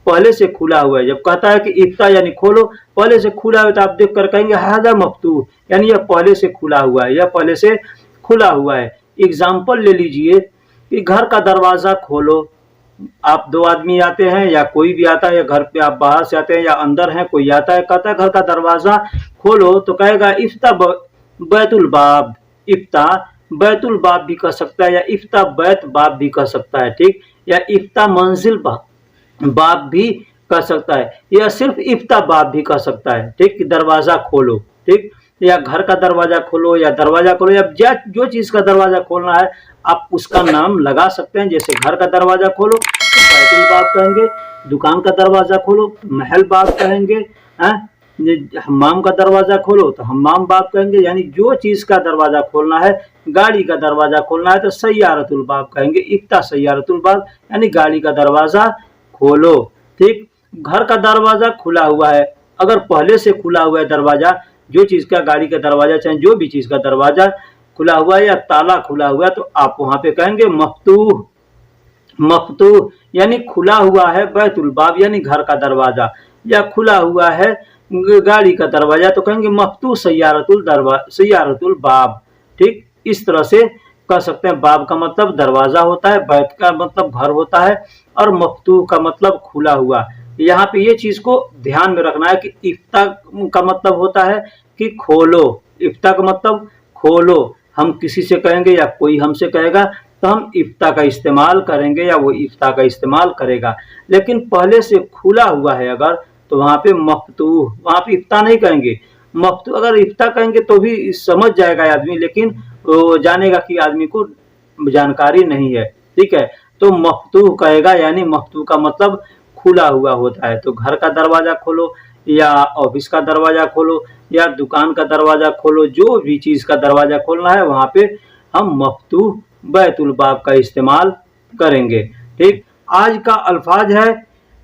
पहले से खुला हुआ है। जब कहता है कि इफ्ता यानी खोलो, पहले से खुला है, तो आप देख कर कहेंगे हादा मफ्तूह, यानी यह पहले से खुला हुआ है, यह पहले से खुला हुआ है। एग्जाम्पल ले लीजिए कि घर का दरवाजा खोलो। आप दो आदमी आते हैं या कोई भी आता है, या घर पे आप बाहर से आते हैं या अंदर हैं, कोई आता है कहता है घर का दरवाजा खोलो, तो कहेगा इफ्ता बैतुल बाब। इफ्ता बैतुल बाब भी कह सकता है या इफ्ता बैत बाब भी कह सकता है। ठीक, या इफ्ता मंजिल बाब भी कह सकता है, या सिर्फ इफ्ता बाब भी कह सकता है। ठीक, दरवाजा खोलो। ठीक, या घर का दरवाजा खोलो या दरवाजा खोलो, या जो चीज का दरवाजा खोलना है आप उसका नाम लगा सकते हैं। जैसे घर का दरवाजा खोलो तो बैतुल बाब कहेंगे, दुकान का दरवाजा खोलो तो महल बाब कहेंगे, हम्माम का दरवाजा खोलो तो हम्माम बाब कहेंगे। यानी जो चीज का दरवाजा खोलना है, गाड़ी का दरवाजा खोलना है तो सैयारतुल बाब कहेंगे। इफ्ता सैयारतुल बाब यानी गाड़ी का दरवाजा खोलो। ठीक, घर का दरवाजा खुला हुआ है, अगर पहले से खुला हुआ है दरवाजा, जो चीज का, गाड़ी का दरवाजा चाहे जो भी चीज का दरवाजा खुला हुआ है या ताला खुला हुआ है, तो आप वहां पे कहेंगे मफ्तूह, मफ्तूह यानी खुला हुआ है। बैतुल बाब यानी घर का दरवाजा, या खुला हुआ है गाड़ी का दरवाजा, तो कहेंगे मफ्तूह सैयारतुल बाब। ठीक, इस तरह से कह सकते हैं। बाब का मतलब दरवाजा होता है, बैत का मतलब घर होता है, और मफ्तूह का मतलब खुला हुआ। यहाँ पे ये चीज को ध्यान में रखना है कि इफ्ता का मतलब होता है कि खोलो। इफ्ता का मतलब खोलो। हम किसी से कहेंगे या कोई हमसे कहेगा तो हम इफ्ता का इस्तेमाल करेंगे या वो इफ्ता का इस्तेमाल करेगा। लेकिन पहले से खुला हुआ है अगर, तो वहां पे मफ्तूह, वहां पे इफ्ता नहीं कहेंगे, मफ्तूह। अगर इफ्ता कहेंगे तो भी समझ जाएगा आदमी, लेकिन वो जानेगा कि आदमी को जानकारी नहीं है। ठीक है, तो मफ्तूह कहेगा, यानी मफ्तूह का मतलब खुला हुआ होता है। तो घर का दरवाजा खोलो या ऑफिस का दरवाजा खोलो या दुकान का दरवाजा खोलो, जो भी चीज का दरवाजा खोलना है वहां पे हम मफ्तूह बैतुल बाब का इस्तेमाल करेंगे। ठीक, आज का अल्फाज है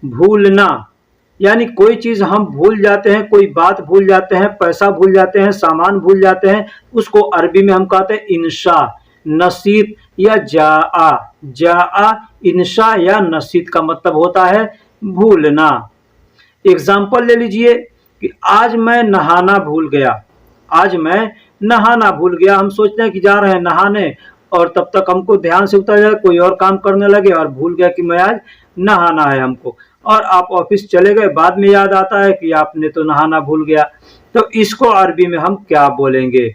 भूलना, यानी कोई चीज हम भूल जाते हैं, कोई बात भूल जाते हैं, पैसा भूल जाते हैं, सामान भूल जाते हैं, उसको अरबी में हम कहते हैं इंशा, नसीत या जाआ। जाआ, इंशा या नसीत का मतलब होता है भूलना। एग्जाम्पल ले लीजिए कि आज मैं नहाना भूल गया। आज मैं नहाना भूल गया। हम सोचते हैं कि जा रहे हैं नहाने, और तब तक हमको ध्यान से उतर जाए, कोई और काम करने लगे और भूल गया कि मैं आज नहाना है हमको, और आप ऑफिस चले गए, बाद में याद आता है कि आपने तो नहाना भूल गया। तो इसको अरबी में हम क्या बोलेंगे?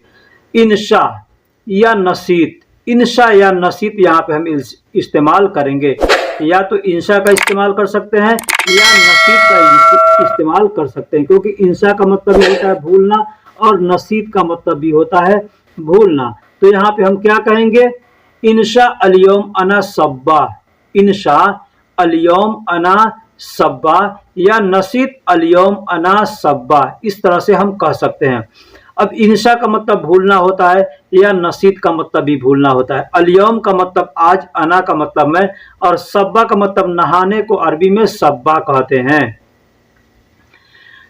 इंशा या नसीत। इंशा या नसीत यहाँ पे हम इस्तेमाल करेंगे। या तो इंशा का इस्तेमाल कर सकते हैं या नसीत का इस्तेमाल कर सकते हैं, क्योंकि इंशा का मतलब भी होता है भूलना और नसीत का मतलब भी होता है भूलना। तो यहाँ पे हम क्या कहेंगे, इंशा अलियम अना सब्बा, इंशा अलियम अना सब्बा या नसीत अलियम अना सब्बा, इस तरह से हम कह सकते हैं। अब इंशा का मतलब भूलना होता है या नसीत का मतलब भी भूलना होता है। अलियम का मतलब आज, अना का मतलब मैं, और सब्बा का मतलब नहाने को अरबी में सब्बा कहते हैं।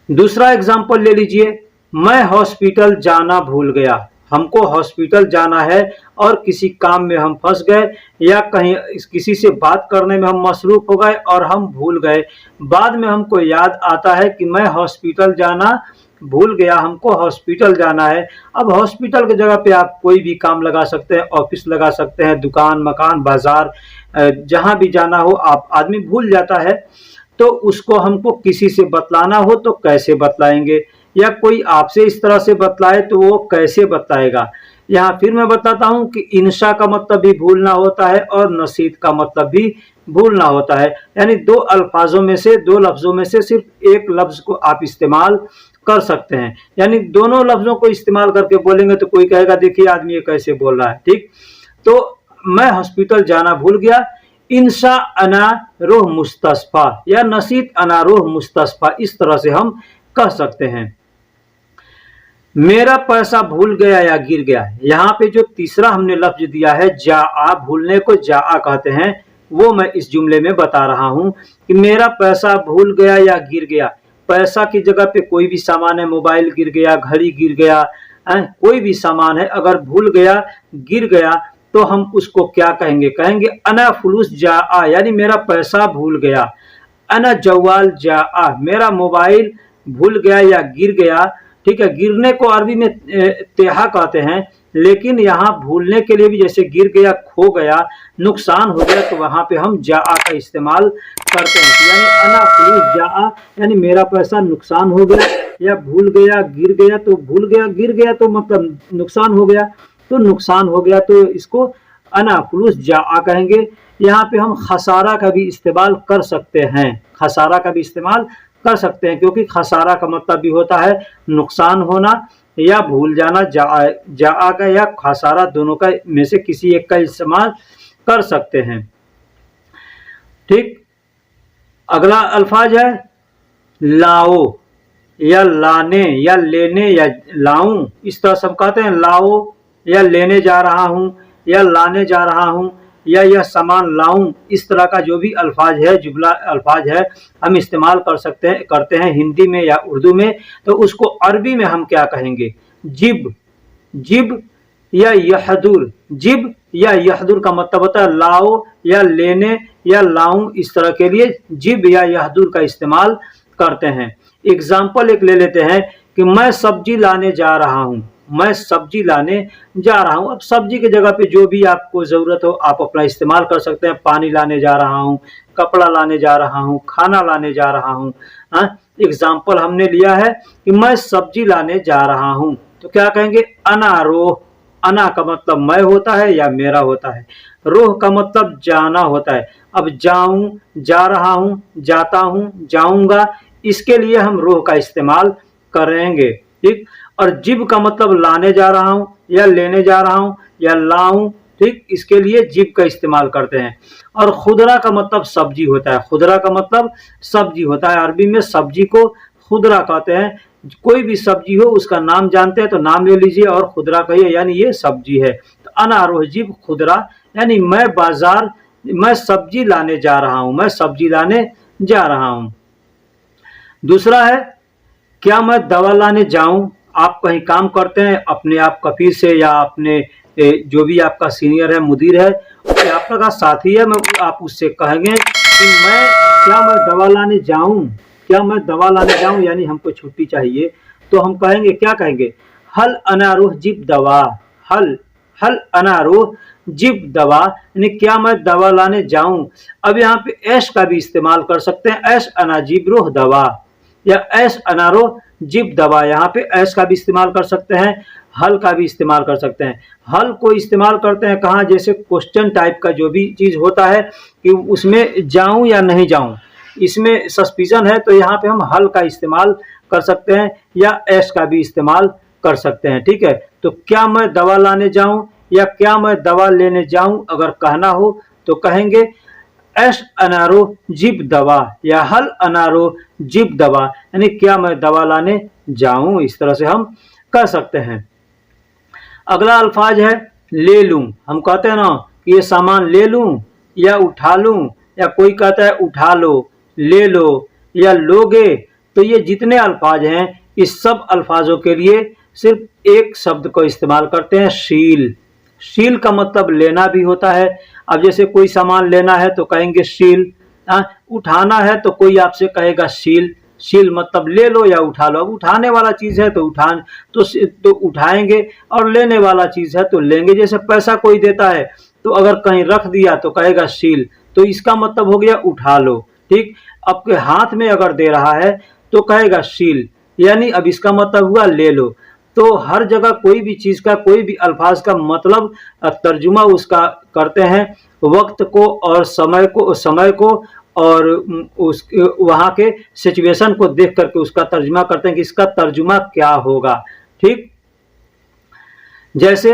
दूसरा एग्जाम्पल ले लीजिए, मैं हॉस्पिटल जाना भूल गया। हमको हॉस्पिटल जाना है और किसी काम में हम फंस गए या कहीं किसी से बात करने में हम मसरूफ हो गए और हम भूल गए। बाद में हमको याद आता है कि मैं हॉस्पिटल जाना भूल गया, हमको हॉस्पिटल जाना है। अब हॉस्पिटल की जगह पे आप कोई भी काम लगा सकते हैं, ऑफिस लगा सकते हैं, दुकान, मकान, बाजार, जहां भी जाना हो। आप आदमी भूल जाता है तो उसको हमको किसी से बतलाना हो तो कैसे बतलाएंगे, या कोई आपसे इस तरह से बतलाए तो वो कैसे बतलाएगा। यहाँ फिर मैं बताता हूँ कि इंशा का मतलब भी भूलना होता है और नसीत का मतलब भी भूलना होता है। यानी दो लफ्जों में से सिर्फ एक लफ्ज को आप इस्तेमाल कर सकते हैं। यानी दोनों लफ्जों को इस्तेमाल करके बोलेंगे तो कोई कहेगा देखिए आदमी ये कैसे बोल रहा है। ठीक, तो मैं हॉस्पिटल जाना भूल गया, इंशा अना रोह मुस्तस्फा या नसीत अना रोह मुस्तस्फा, इस तरह से हम कह सकते हैं। मेरा पैसा भूल गया या गिर गया, यहाँ पे जो तीसरा हमने लफ्ज दिया है जाआ, भूलने को जाआ कहते हैं, वो मैं इस जुमले में बता रहा हूं कि मेरा पैसा भूल गया या गिर गया। पैसा की जगह पे कोई भी सामान है, मोबाइल गिर गया, घड़ी गिर गया, कोई भी सामान है, अगर भूल गया, गिर गया, तो हम उसको क्या कहेंगे, कहेंगे अना फुलूस जाआ, यानी मेरा पैसा भूल गया। अना जवाल जाआ, मेरा मोबाइल भूल गया या गिर गया। ठीक है, गिरने को अरबी में तेहा कहते हैं, लेकिन यहाँ भूलने के लिए भी, जैसे गिर गया, खो गया, नुकसान हो गया, तो वहां पे हम जाआ का इस्तेमाल करते हैं। यानी अना फुलूस जाआ, यानी मेरा पैसा नुकसान हो गया, या भूल गया, गिर गया, तो भूल गया, गिर गया तो मतलब नुकसान हो गया, तो नुकसान हो गया तो इसको अना फुलूस जाआ कहेंगे। यहाँ पे हम खसारा का भी इस्तेमाल कर सकते हैं, खसारा का भी इस्तेमाल कर सकते हैं, क्योंकि खसारा का मतलब भी होता है नुकसान होना या भूल जाना। जाआ का या खसारा दोनों का में से किसी एक का इस्तेमाल कर सकते हैं। ठीक, अगला अल्फाज है लाओ या लाने या लेने या लाऊं, इस तरह सब कहते हैं। लाओ या लेने जा रहा हूं या लाने जा रहा हूं या यह सामान लाऊं, इस तरह का जो भी अल्फाज है, जुमला अल्फाज है, हम इस्तेमाल करते हैं हिंदी में या उर्दू में, तो उसको अरबी में हम क्या कहेंगे, जिब, जिब या यहदुर। जिब या यहदुर का मतलब होता है लाओ या लेने या लाऊं, इस तरह के लिए जिब या यहदुर का इस्तेमाल करते हैं। एग्जाम्पल एक ले लेते हैं कि मैं सब्जी लाने जा रहा हूं, मैं सब्जी लाने जा रहा हूं। अब सब्जी की जगह पे जो भी आपको जरूरत हो आप अपना इस्तेमाल कर सकते हैं। पानी लाने जा रहा हूं, कपड़ा लाने जा रहा हूं, खाना लाने जा रहा हूं। एग्जाम्पल हमने लिया है कि मैं सब्जी लाने जा रहा हूं, तो क्या कहेंगे, अना रोह। अना का मतलब मैं होता है या मेरा होता है, रोह का मतलब जाना होता है। अब जाऊं, जा रहा हूं, जाता हूं, जाऊंगा, इसके लिए हम रोह का इस्तेमाल करेंगे। ठीक, और जिब का मतलब लाने जा रहा हूं या लेने जा रहा हूं या लाऊं, ठीक, इसके लिए जिब का इस्तेमाल करते हैं। और खुदरा का मतलब सब्जी होता है, खुदरा का मतलब सब्जी होता है। अरबी में सब्जी को खुदरा कहते हैं। कोई भी सब्जी हो उसका नाम जानते हैं तो नाम ले लीजिए और खुदरा कहिए, यानी ये सब्जी है। तो अना रोह जिब खुदरा, यानी मैं सब्जी लाने जा रहा हूं, मैं सब्जी लाने जा रहा हूं। दूसरा है, क्या मैं दवा लाने जाऊं। आप कहीं काम करते हैं, अपने आप कफील से या अपने जो भी आपका सीनियर है, मुदीर है, या आपका साथी है, आप उससे कहेंगे कि क्या मैं दवा लाने जाऊं, क्या मैं दवा लाने जाऊं, यानी हमको छुट्टी चाहिए, तो हम कहेंगे, क्या कहेंगे, हल अना रोह जिब दवा, हल अना रोह जिब दवा, यानी क्या मैं दवा लाने जाऊं। अब यहाँ पे ऐश का भी इस्तेमाल कर सकते हैं, ऐश अना जिब रोह दवा, या ऐश अनारो जिब दवा, यहाँ पे ऐश का भी इस्तेमाल कर सकते हैं, हल का भी इस्तेमाल कर सकते हैं। हल को इस्तेमाल करते हैं कहाँ, जैसे क्वेश्चन टाइप का जो भी चीज़ होता है कि उसमें जाऊं या नहीं जाऊं, इसमें सस्पिशन है तो यहाँ पे हम हल का इस्तेमाल कर सकते हैं या ऐश का भी इस्तेमाल कर सकते हैं। ठीक है, तो क्या मैं दवा लाने जाऊं या क्या मैं दवा लेने जाऊं अगर कहना हो तो कहेंगे ऐश अनारो जिब दवा या हल अनारो जिब दवा, यानी क्या मैं दवा लाने जाऊं, इस तरह से हम कह सकते हैं। अगला अल्फाज है ले लूं। हम कहते हैं ना कि ये सामान ले लूं या उठा लूं, या कोई कहता है उठा लो, ले लो या लोगे, तो ये जितने अल्फाज हैं इस सब अल्फाजों के लिए सिर्फ एक शब्द को इस्तेमाल करते हैं, शील। शील का मतलब लेना भी होता है। अब जैसे कोई सामान लेना है तो कहेंगे शील, उठाना है तो कोई आपसे कहेगा शील। शील मतलब ले लो या उठा लो। अब उठाने वाला चीज है तो तो उठाएंगे, और लेने वाला चीज है तो लेंगे। जैसे पैसा कोई देता है तो अगर कहीं रख दिया तो कहेगा शील, तो इसका मतलब हो गया उठा लो। ठीक, आपके हाथ में अगर दे रहा है तो कहेगा शील, यानी अब इसका मतलब हुआ ले लो। तो हर जगह कोई भी चीज का, कोई भी अल्फाज का मतलब तर्जुमा उसका करते हैं वक्त को और समय को और उस वहाँ के सिचुएशन को देख करके उसका तर्जुमा करते हैं कि इसका तर्जुमा क्या होगा। ठीक, जैसे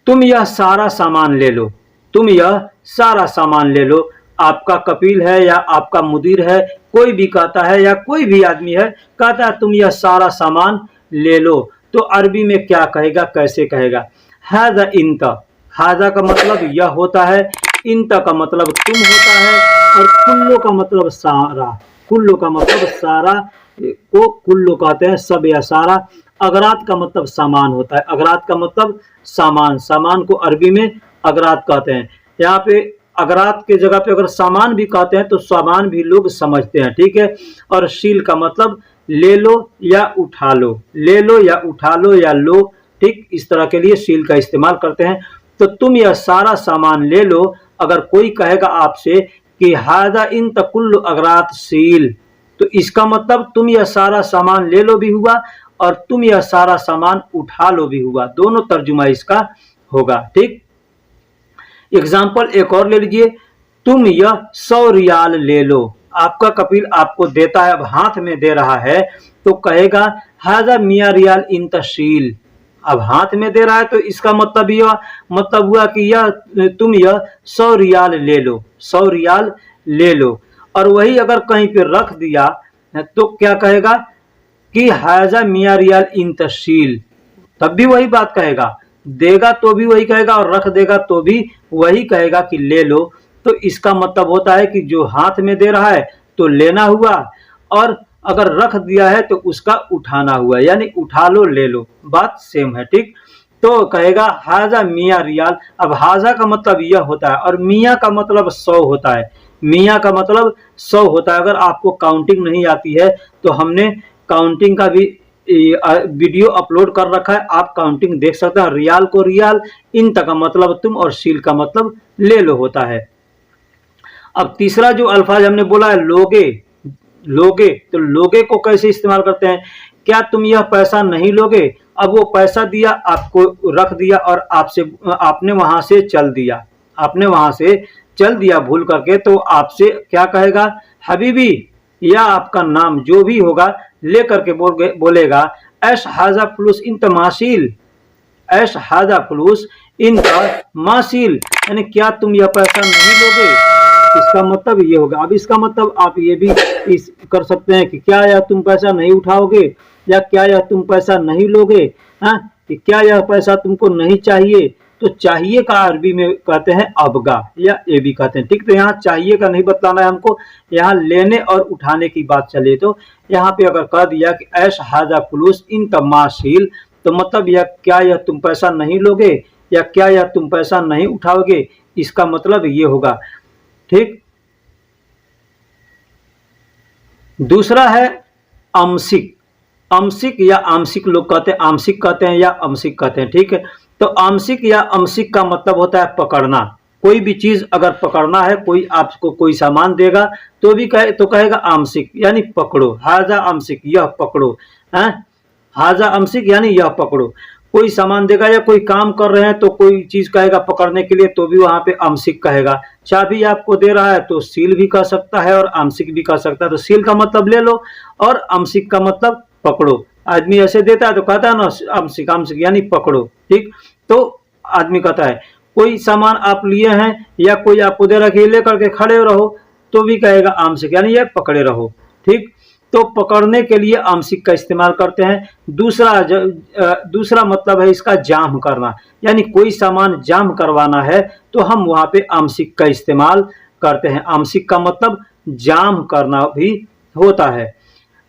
तुम यह सारा सामान ले लो, तुम यह सारा सामान ले लो। आपका कपिल है या आपका मुदीर है, कोई भी कहता है या कोई भी आदमी है कहता है तुम यह सारा सामान ले लो, तो अरबी में क्या कहेगा, कैसे कहेगा? हाजा इंता। हाजा का मतलब यह होता है, इंता का मतलब तुम होता है, और कुल्लो का मतलब सारा। कुल्लो का मतलब सारा को कुल्लो कहते हैं, सब या सारा। अगरात का मतलब सामान होता है। अगरात का मतलब सामान। सामान को अरबी में अगरात कहते हैं। यहाँ पे अगरात के जगह पे अगर सामान भी कहते हैं तो सामान भी लोग समझते हैं। ठीक है, और शील का मतलब ले लो या उठा लो, ले लो या उठा लो या लो। ठीक, इस तरह के लिए शील का इस्तेमाल करते हैं। तो तुम यह सारा सामान ले लो, अगर कोई कहेगा आपसे कि हाजा इन तकुल्लु अगरात शील, तो इसका मतलब तुम यह सारा सामान ले लो भी हुआ और तुम यह सारा सामान उठा लो भी हुआ, दोनों तर्जुमा इसका होगा। ठीक, एग्जाम्पल एक और ले लीजिए, तुम यह 100 रियाल ले लो। आपका कपिल आपको देता है, अब हाथ में दे रहा है तो कहेगा हाजा मिया रियाल इन तशील। अब हाथ में दे रहा है तो इसका मतलब हुआ कि तुम यह 100 रियाल ले लो, 100 रियाल ले लो। और वही अगर कहीं पे रख दिया तो क्या कहेगा कि हाजा मिया रियाल इन तशील, तब भी वही बात कहेगा। देगा तो भी वही कहेगा और रख देगा तो भी वही कहेगा कि ले लो। तो इसका मतलब होता है कि जो हाथ में दे रहा है तो लेना हुआ, और अगर रख दिया है तो उसका उठाना हुआ, यानी उठा लो ले लो, बात सेम है। ठीक, तो कहेगा हाजा मिया रियाल। अब हाजा का मतलब यह होता है और मिया का मतलब 100 होता है। मिया का मतलब 100 होता है। अगर आपको काउंटिंग नहीं आती है तो हमने काउंटिंग का भी वीडियो अपलोड कर रखा है, आप काउंटिंग देख सकते हैं। रियाल को रियाल, इन तक का मतलब तुम, और शील का मतलब ले लो होता है। अब तीसरा जो अल्फाज हमने बोला है लोगे, लोगे, तो लोगे को कैसे इस्तेमाल करते हैं? क्या तुम यह पैसा नहीं लोगे? अब वो पैसा दिया, आपको रख दिया और आपने वहां से चल दिया, आपने वहां से चल दिया भूल करके, तो आपसे क्या कहेगा? हबीबी, या आपका नाम जो भी होगा ले करके बोलेगा ऐश हाजा फलूस इन तमाशील, ऐश हाजा फलूस इन तमाशील, यानी क्या तुम यह पैसा नहीं लोगे? इसका मतलब ये होगा। अब इसका मतलब आप ये भी कर सकते हैं कि क्या यह तुम पैसा नहीं उठाओगे, या क्या यह तुम पैसा नहीं लोगे, कि क्या यह पैसा तुमको नहीं चाहिए। तो चाहिए का अरबी में कहते हैं अबगा, या ये भी कहते हैं। ठीक, तो यहाँ चाहिए का नहीं बतलाना है हमको, यहाँ लेने और उठाने की बात चले तो यहाँ पे अगर कह दिया कि ऐश हाजा फलूस इन तमाशील, तो मतलब यह क्या यह तुम पैसा नहीं लोगे या क्या यह तुम पैसा नहीं उठाओगे, इसका मतलब ये होगा। ठीक, दूसरा है आंशिक। आंशिक या आंशिक लोग कहते हैं, आंशिक कहते हैं या आंशिक कहते हैं। ठीक है, तो आंशिक या आंशिक का मतलब होता है पकड़ना। कोई भी चीज अगर पकड़ना है, कोई आपको कोई सामान देगा तो भी कहेगा आमसिक यानी पकड़ो, हाजा आमसिक यह पकड़ो है, हाजा आमसिक यानी यह पकड़ो। कोई सामान देगा या कोई काम कर रहे हैं तो कोई चीज कहेगा पकड़ने के लिए तो भी वहां पे आमसिक कहेगा। चाबी आपको दे रहा है तो सील भी कह सकता है और आमसिक भी कह सकता है। तो सील का मतलब ले लो और आमसिक का मतलब पकड़ो। आदमी ऐसे देता है तो कहता है ना आमसिक, आमसिक यानी पकड़ो, ठीक। तो आदमी कहता है कोई सामान आप लिए हैं या कोई आपको दे रहा है कि लेकर के खड़े रहो तो भी कहेगा आमसिक यानी ये पकड़े रहो, ठीक। तो पकड़ने के लिए आमसिक का इस्तेमाल करते हैं। दूसरा मतलब है इसका जाम करना, यानी कोई सामान जाम करवाना है तो हम वहां पे आमसिक का इस्तेमाल करते हैं। आमसिक का मतलब जाम करना भी होता है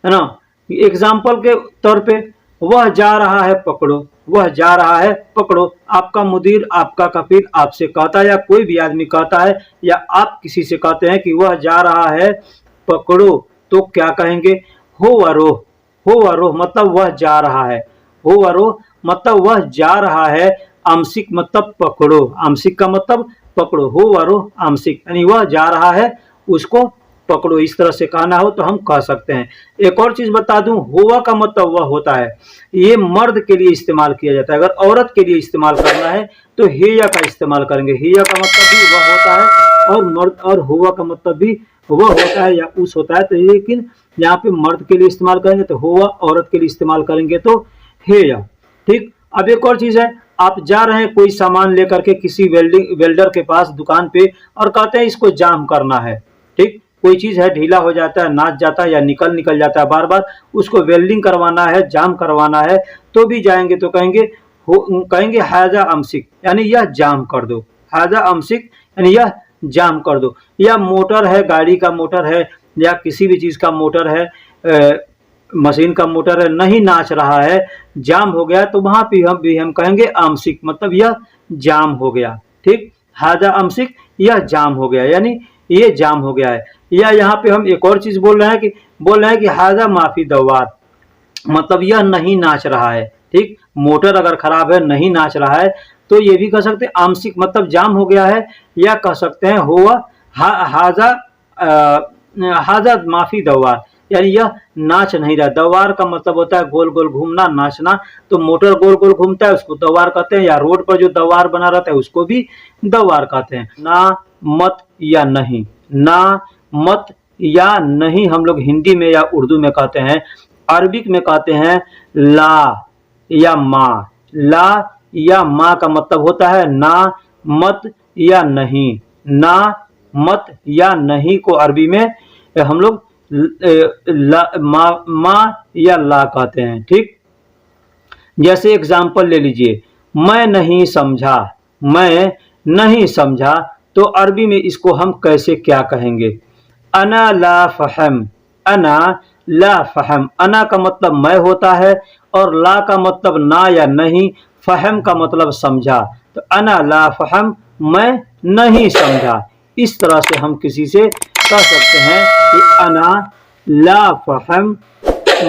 ना। एग्जाम्पल के तौर पे वह जा रहा है पकड़ो, वह जा रहा है पकड़ो। आपका मुदीर, आपका कफील आपसे कहता है या कोई भी आदमी कहता है या आप किसी से कहते हैं कि वह जा रहा है पकड़ो तो क्या कहेंगे? हो व रोह। हो व रोह मतलब वह जा रहा है, हो व रोह मतलब वह जा रहा है। आमसिक मतलब पकड़ो, आमसिक का मतलब पकड़ो, हो व रोह आमसिक यानी वह जा रहा है उसको पकड़ो। इस तरह से कहना हो तो हम कह सकते हैं। एक और चीज बता दूं, हुआ का मतलब वह होता है, ये मर्द के लिए इस्तेमाल किया जाता है। अगर औरत के लिए इस्तेमाल करना है तो हेया का इस्तेमाल करेंगे। हेया का मतलब भी वह होता है और मर्द, और हुआ का मतलब भी वह होता है या उस होता है। तो लेकिन यहाँ पे मर्द के लिए इस्तेमाल करेंगे तो हुआ, औरत के लिए इस्तेमाल करेंगे तो हेया, ठीक। अब एक और चीज है, आप जा रहे हैं कोई सामान लेकर के किसी वेल्डर के पास दुकान पे और कहते हैं इसको जाम करना है, ठीक। कोई चीज है ढीला हो जाता है, नाच जाता है या निकल जाता है बार बार, उसको वेल्डिंग करवाना है, जाम करवाना है तो भी जाएंगे तो कहेंगे हाजा अमसिक यानी यह जाम कर दो। हाजा अमसिक यानी यह जाम कर दो। या मोटर है, गाड़ी का मोटर है या किसी भी चीज का मोटर है, मशीन का मोटर है, नहीं नाच रहा है, जाम हो गया तो वहां भी हम कहेंगे आमसिक मतलब यह जाम हो गया, ठीक। हाजा अमसिक यह जाम हो गया यानी ये जाम हो गया है। या यहाँ पे हम एक और चीज बोल रहे हैं कि हाजा माफी दवार मतलब यह नहीं नाच रहा है, ठीक। मोटर अगर खराब है, नहीं नाच रहा है तो ये भी कह सकते हैं आंशिक मतलब जाम हो गया है। या कह सकते हैं हुआ हाजा माफी दवार यानी यह नाच नहीं रहा। दवार का मतलब होता है गोल गोल घूमना, नाचना। तो मोटर गोल गोल घूमता है उसको दवार कहते हैं, या रोड पर जो दवार बना रहता है उसको भी दवार कहते हैं। ना, मत या नहीं, ना, मत या नहीं हम लोग हिंदी में या उर्दू में कहते हैं। अरबिक में कहते हैं ला या माँ। ला या माँ का मतलब होता है ना, मत या नहीं। ना, मत या नहीं को अरबी में हम लोग माँ या ला कहते हैं, ठीक। जैसे एग्जाम्पल ले लीजिए, मैं नहीं समझा, मैं नहीं समझा तो अरबी में इसको हम कैसे क्या कहेंगे? अना ला फहम, अना ला फहम। अना का मतलब मैं होता है और ला का मतलब ना या नहीं, फहम का मतलब समझा। तो अना ला फहम मैं नहीं समझा। इस तरह से हम किसी से कह सकते हैं कि अना ला फहम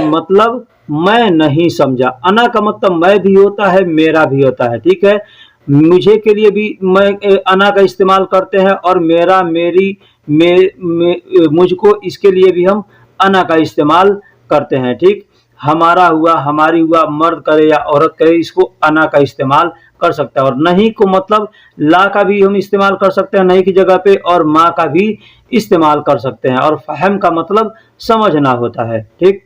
मतलब मैं नहीं समझा। अना का मतलब मैं भी होता है, मेरा भी होता है, ठीक है। मुझे के लिए भी मैं अना का इस्तेमाल करते हैं और मेरा, मेरी, मुझको, इसके लिए भी हम अना का इस्तेमाल करते हैं, ठीक। हमारा हुआ, हमारी हुआ, मर्द करे या औरत करे इसको अना का इस्तेमाल कर सकता है। और नहीं को मतलब ला का भी हम इस्तेमाल कर सकते हैं नहीं की जगह पे, और माँ का भी इस्तेमाल कर सकते हैं। और फहम का मतलब समझना होता है, ठीक।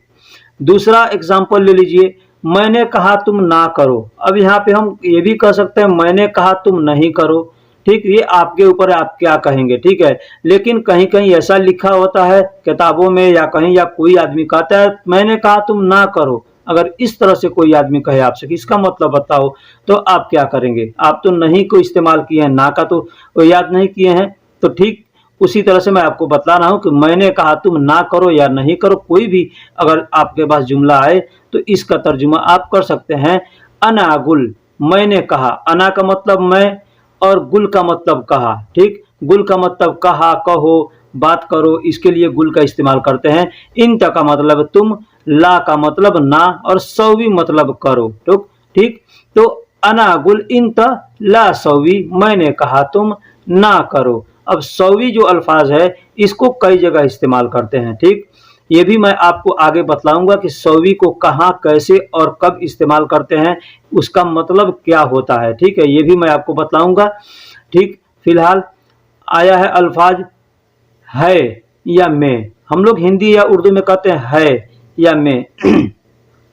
दूसरा एग्जाम्पल ले लीजिए, मैंने कहा तुम ना करो। अब यहाँ पे हम ये भी कह सकते हैं मैंने कहा तुम नहीं करो, ठीक। ये आपके ऊपर है, आप क्या कहेंगे, ठीक है। लेकिन कहीं कहीं ऐसा लिखा होता है किताबों में या कहीं, या कोई आदमी कहता है मैंने कहा तुम ना करो। अगर इस तरह से कोई आदमी कहे आपसे कि इसका मतलब बताओ, तो आप क्या करेंगे? आप तो नहीं को इस्तेमाल किए हैं, ना का तो याद नहीं किए हैं। तो ठीक उसी तरह से मैं आपको बता रहा हूं कि मैंने कहा तुम ना करो या नहीं करो, कोई भी अगर आपके पास जुमला आए तो इसका तर्जुमा आप कर सकते हैं अना गुल, मैंने कहा। अना का मतलब मैं और गुल का मतलब कहा, ठीक। गुल का मतलब कहा, कहो, बात करो, इसके लिए गुल का इस्तेमाल करते हैं। इंत का मतलब तुम, ला का मतलब ना, और सौवी मतलब करो, ठीक। तो अना गुल इंत ला सौवी, मैंने कहा तुम ना करो। अब सौवी जो अल्फाज है इसको कई जगह इस्तेमाल करते हैं, ठीक। ये भी मैं आपको आगे बतलाऊंगा कि सौवी को कहाँ, कैसे और कब इस्तेमाल करते हैं, उसका मतलब क्या होता है, ठीक है, ये भी मैं आपको बतलाऊंगा, ठीक। फिलहाल आया है अल्फाज है या में। हम लोग हिंदी या उर्दू में कहते हैं है या में।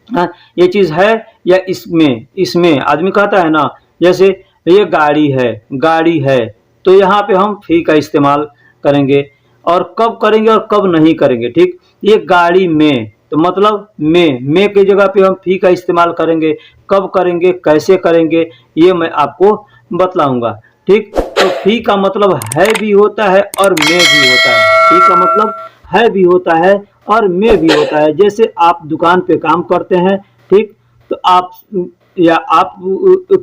हाँ, ये चीज है या इसमें, इसमें आदमी कहता है ना, जैसे ये गाड़ी है, तो यहाँ पे हम फी का इस्तेमाल करेंगे। और कब करेंगे और कब नहीं करेंगे, ठीक। ये गाड़ी में, तो मतलब में की जगह पे हम फी का इस्तेमाल करेंगे। कब करेंगे, कैसे करेंगे, ये मैं आपको बतलाऊंगा, ठीक। तो फी का मतलब है भी होता है और में भी होता है। फी का मतलब है भी होता है और में भी होता है। जैसे आप दुकान पे काम करते हैं, ठीक, तो आप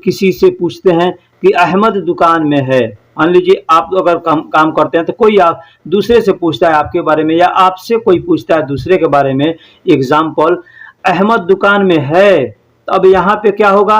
किसी से पूछते हैं कि अहमद दुकान में है। मान लीजिए आप अगर काम करते हैं तो कोई आप दूसरे से पूछता है आपके बारे में, या आपसे कोई पूछता है दूसरे के बारे में। एग्जाम्पल, अहमद दुकान में है, अब यहाँ पे क्या होगा,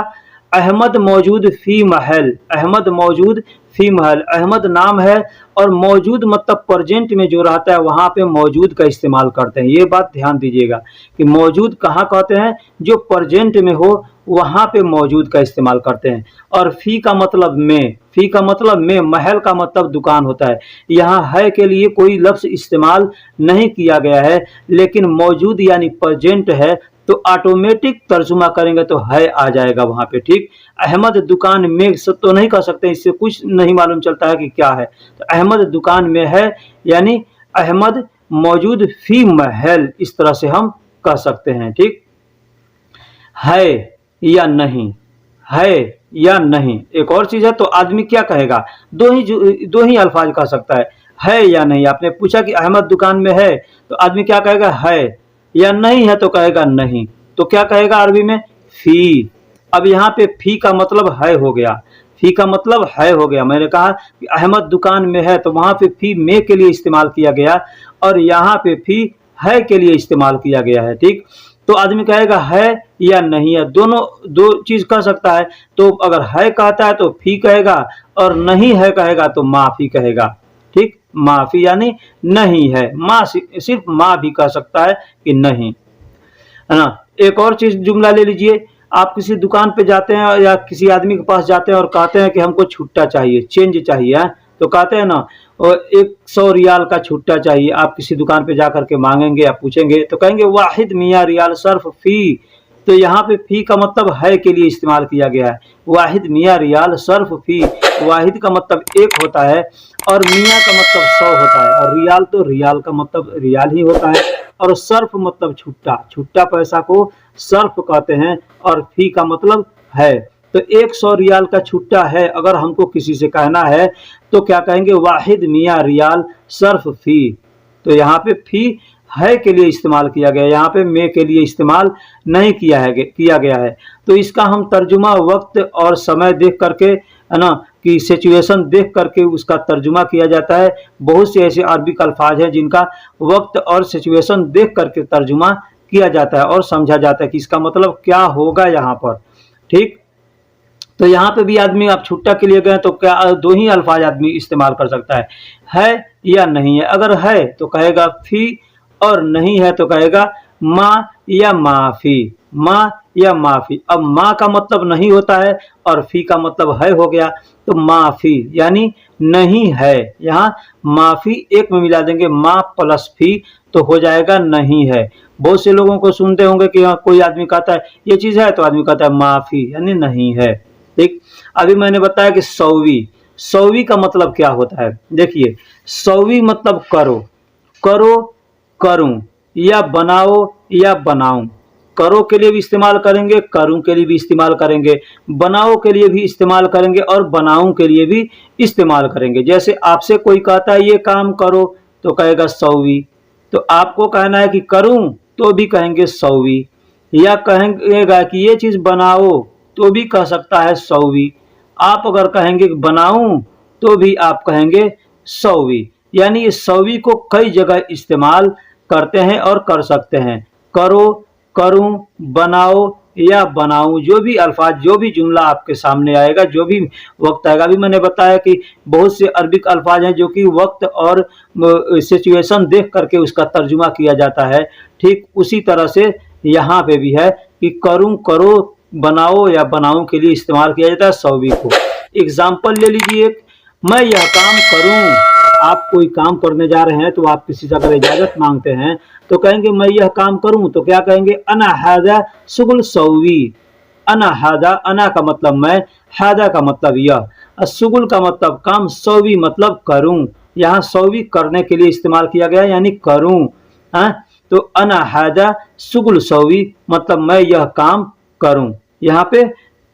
अहमद मौजूद फी महल, अहमद मौजूद फी महल। अहमद नाम है और मौजूद मतलब प्रेजेंट में जो रहता है वहां पे मौजूद का इस्तेमाल करते हैं। ये बात ध्यान दीजिएगा कि मौजूद कहाँ कहते हैं, जो प्रेजेंट में हो वहां पे मौजूद का इस्तेमाल करते हैं। और फी का मतलब में, फी का मतलब में, महल का मतलब दुकान होता है। यहाँ है के लिए कोई लफ्ज इस्तेमाल नहीं किया गया है, लेकिन मौजूद यानी प्रेजेंट है तो ऑटोमेटिक तर्जुमा करेंगे तो है आ जाएगा वहां पे, ठीक। अहमद दुकान में तो नहीं कह सकते, इससे कुछ नहीं मालूम चलता है कि क्या है। तो अहमद दुकान में है यानी अहमद मौजूद फी महल, इस तरह से हम कह सकते हैं, ठीक। है या नहीं, है या नहीं एक और चीज है। तो आदमी क्या कहेगा, दो ही अल्फाज कह सकता है या नहीं। आपने पूछा कि अहमद दुकान में है, तो आदमी क्या कहेगा, है, या नहीं है तो कहेगा नहीं। तो क्या कहेगा अरबी में, फी। अब यहाँ पे फी का मतलब है हो गया, फी का मतलब है हो गया। मैंने कहा कि अहमद दुकान में है, तो वहां पे फी में के लिए इस्तेमाल किया गया और यहाँ पे फी है के लिए इस्तेमाल किया गया है, ठीक। तो आदमी कहेगा है या नहीं है, दोनों दो चीज कह सकता है। तो अगर है कहता है तो फी कहेगा, और नहीं है कहेगा तो माफी कहेगा, ठीक। माफी यानी नहीं है, माँ सिर्फ माँ भी कह सकता है कि नहीं, है ना। एक और चीज जुमला ले लीजिए, आप किसी दुकान पे जाते हैं या किसी आदमी के पास जाते हैं और कहते हैं कि हमको छुट्टा चाहिए, चेंज चाहिए है? तो कहते हैं ना, और 100 रियाल का छुट्टा चाहिए। आप किसी दुकान पे जा करके मांगेंगे या पूछेंगे तो कहेंगे वाहिद मियाँ रियाल सर्फ फी। तो यहाँ पे फी का मतलब है के लिए इस्तेमाल किया गया है। वाहिद मियाँ रियाल सर्फ फी, वाहिद का मतलब एक होता है और मियाँ का मतलब 100 होता है, और रियाल तो रियाल का मतलब रियाल ही होता है, और सर्फ मतलब छुट्टा, छुट्टा पैसा को सर्फ कहते हैं, और फी का मतलब है। तो 100 रियाल का छुट्टा है अगर हमको किसी से कहना है तो क्या कहेंगे, वाहिद मियाँ रियाल सर्फ फी। तो यहाँ पे फी है के लिए इस्तेमाल किया गया, यहाँ पे में के लिए इस्तेमाल नहीं किया गया है। तो इसका हम तर्जुमा वक्त और समय देख करके, है ना, कि सिचुएशन देख करके उसका तर्जुमा किया जाता है। बहुत से ऐसे अरबिक अल्फाज हैं जिनका वक्त और सिचुएशन देख करके तर्जुमा किया जाता है और समझा जाता है कि इसका मतलब क्या होगा यहाँ पर, ठीक। तो यहाँ पे भी आदमी, आप छुट्टा के लिए गए तो क्या दो ही अल्फाज आदमी इस्तेमाल कर सकता है या नहीं है। अगर है तो कहेगा फी, और नहीं है तो कहेगा माँ या माफी, माँ या माफी। अब माँ का मतलब नहीं होता है और फी का मतलब है हो गया, तो माफी यानी नहीं है। यहाँ माफी एक में मिला देंगे, माँ प्लस फी, तो हो जाएगा नहीं है। बहुत से लोगों को सुनते होंगे कि कोई आदमी कहता है ये चीज है, तो आदमी कहता है माफी यानी नहीं है, ठीक। अभी मैंने बताया कि सौवी, सौवी का मतलब क्या होता है। देखिए, सौवी मतलब करो, करो, करूं, या बनाओ या बनाऊं। करो के लिए भी इस्तेमाल करेंगे, करूं के लिए भी इस्तेमाल करेंगे, बनाओ के लिए भी इस्तेमाल करेंगे और बनाऊं के लिए भी इस्तेमाल करेंगे। जैसे आपसे कोई कहता है ये काम करो तो कहेगा सौवी, तो आपको कहना है कि करूं तो भी कहेंगे सौवी, या कहेंगे कि ये चीज बनाओ तो भी कह सकता है सौवी। आप अगर कहेंगे कि बनाऊं तो भी आप कहेंगे सौवी। यानी ये सौवी को कई जगह इस्तेमाल करते हैं और कर सकते हैं। करो, करूं, बनाओ, या बनाऊं, जो भी अल्फाज, जो भी जुमला आपके सामने आएगा, जो भी वक्त आएगा। अभी मैंने बताया कि बहुत से अरबिक अल्फाज हैं जो कि वक्त और सिचुएशन देख करके उसका तर्जुमा किया जाता है। ठीक उसी तरह से यहाँ पे भी है कि करूं, करो, बनाओ या बनाऊं के लिए इस्तेमाल किया जाता है सौवी को। एग्जाम्पल ले लीजिए, मैं यह काम करूं। आप कोई काम करने जा रहे हैं तो आप किसी से अगर इजाजत मांगते हैं तो कहेंगे मैं यह काम करूं, तो क्या कहेंगे, अना हादा शुगुल सौवी। अना हादा, अना का मतलब मैं, हादा का मतलब यह, शुगुल का मतलब काम, सौवी मतलब करूं। यहाँ सौवी करने के लिए इस्तेमाल किया गया यानी करूं। तो अना हादा शुगुल सौवी मतलब मैं यह काम करूं। यहाँ पे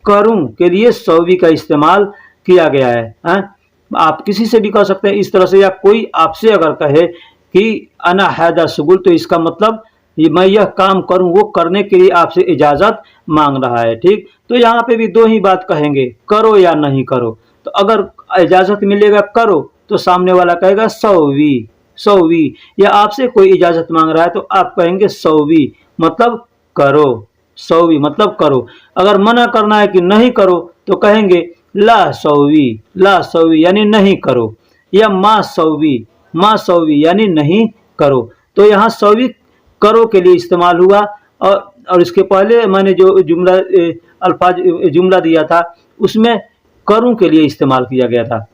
करूं के लिए सौवी का इस्तेमाल किया गया है। आप किसी से भी कह सकते हैं इस तरह से, या कोई आपसे अगर कहे कि अना हैदा शुगुल, तो इसका मतलब मैं यह काम करूं, वो करने के लिए आपसे इजाजत मांग रहा है। ठीक, तो यहाँ पे भी दो ही बात कहेंगे, करो या नहीं करो। तो अगर इजाजत मिलेगा करो तो सामने वाला कहेगा सौवी, सौवी। या आपसे कोई इजाजत मांग रहा है तो आप कहेंगे सौवी मतलब करो, सौवी मतलब करो। अगर मना करना है कि नहीं करो तो कहेंगे ला सौवी, ला सौवी यानी नहीं करो। या मा सौवी, मा सौवी यानी नहीं करो। तो यहाँ सौवी करो के लिए इस्तेमाल हुआ। और इसके पहले मैंने जो जुमला अल्फाज जुमला दिया था उसमें करूं के लिए इस्तेमाल किया गया था।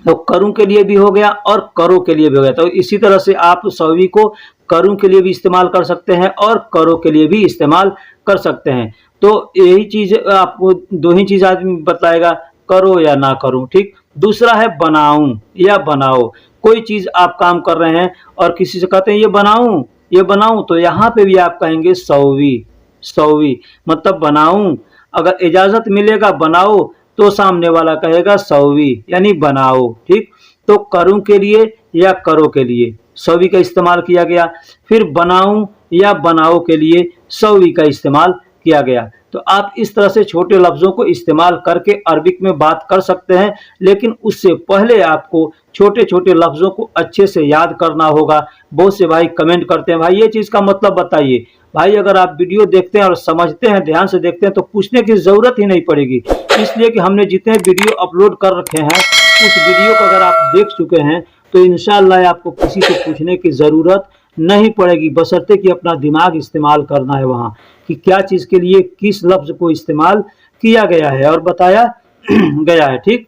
तो करूं के लिए भी हो गया और करो के लिए भी हो गया। तो इसी तरह से आप सौवी को करूं के लिए भी इस्तेमाल कर सकते हैं और करो के लिए भी इस्तेमाल कर सकते हैं। तो यही चीज आपको दो ही चीज आदमी बताएगा, करो या ना करो। ठीक, दूसरा है बनाऊं या बनाओ। कोई चीज आप काम कर रहे हैं और किसी से कहते हैं ये बनाऊं, ये बनाऊं, तो यहाँ पे भी आप कहेंगे सौवी, सौवी मतलब बनाऊं। अगर इजाजत मिलेगा बनाओ तो सामने वाला कहेगा सौवी यानी बनाओ। ठीक, तो करूं के लिए या करो के लिए सौवी का इस्तेमाल किया गया। फिर बनाऊं या बनाओ के लिए सौवी का इस्तेमाल किया गया। तो आप इस तरह से छोटे लफ्जों को इस्तेमाल करके अरबिक में बात कर सकते हैं, लेकिन उससे पहले आपको छोटे छोटे लफ्जों को अच्छे से याद करना होगा। बहुत से भाई कमेंट करते हैं भाई ये चीज़ का मतलब बताइए। भाई अगर आप वीडियो देखते हैं और समझते हैं, ध्यान से देखते हैं, तो पूछने की ज़रूरत ही नहीं पड़ेगी, इसलिए कि हमने जितने वीडियो अपलोड कर रखे हैं उस वीडियो को अगर आप देख चुके हैं तो इंशाअल्लाह आपको किसी से पूछने की ज़रूरत नहीं पड़ेगी, बशर्ते कि अपना दिमाग इस्तेमाल करना है वहाँ कि क्या चीज़ के लिए किस लफ्ज़ को इस्तेमाल किया गया है और बताया गया है। ठीक,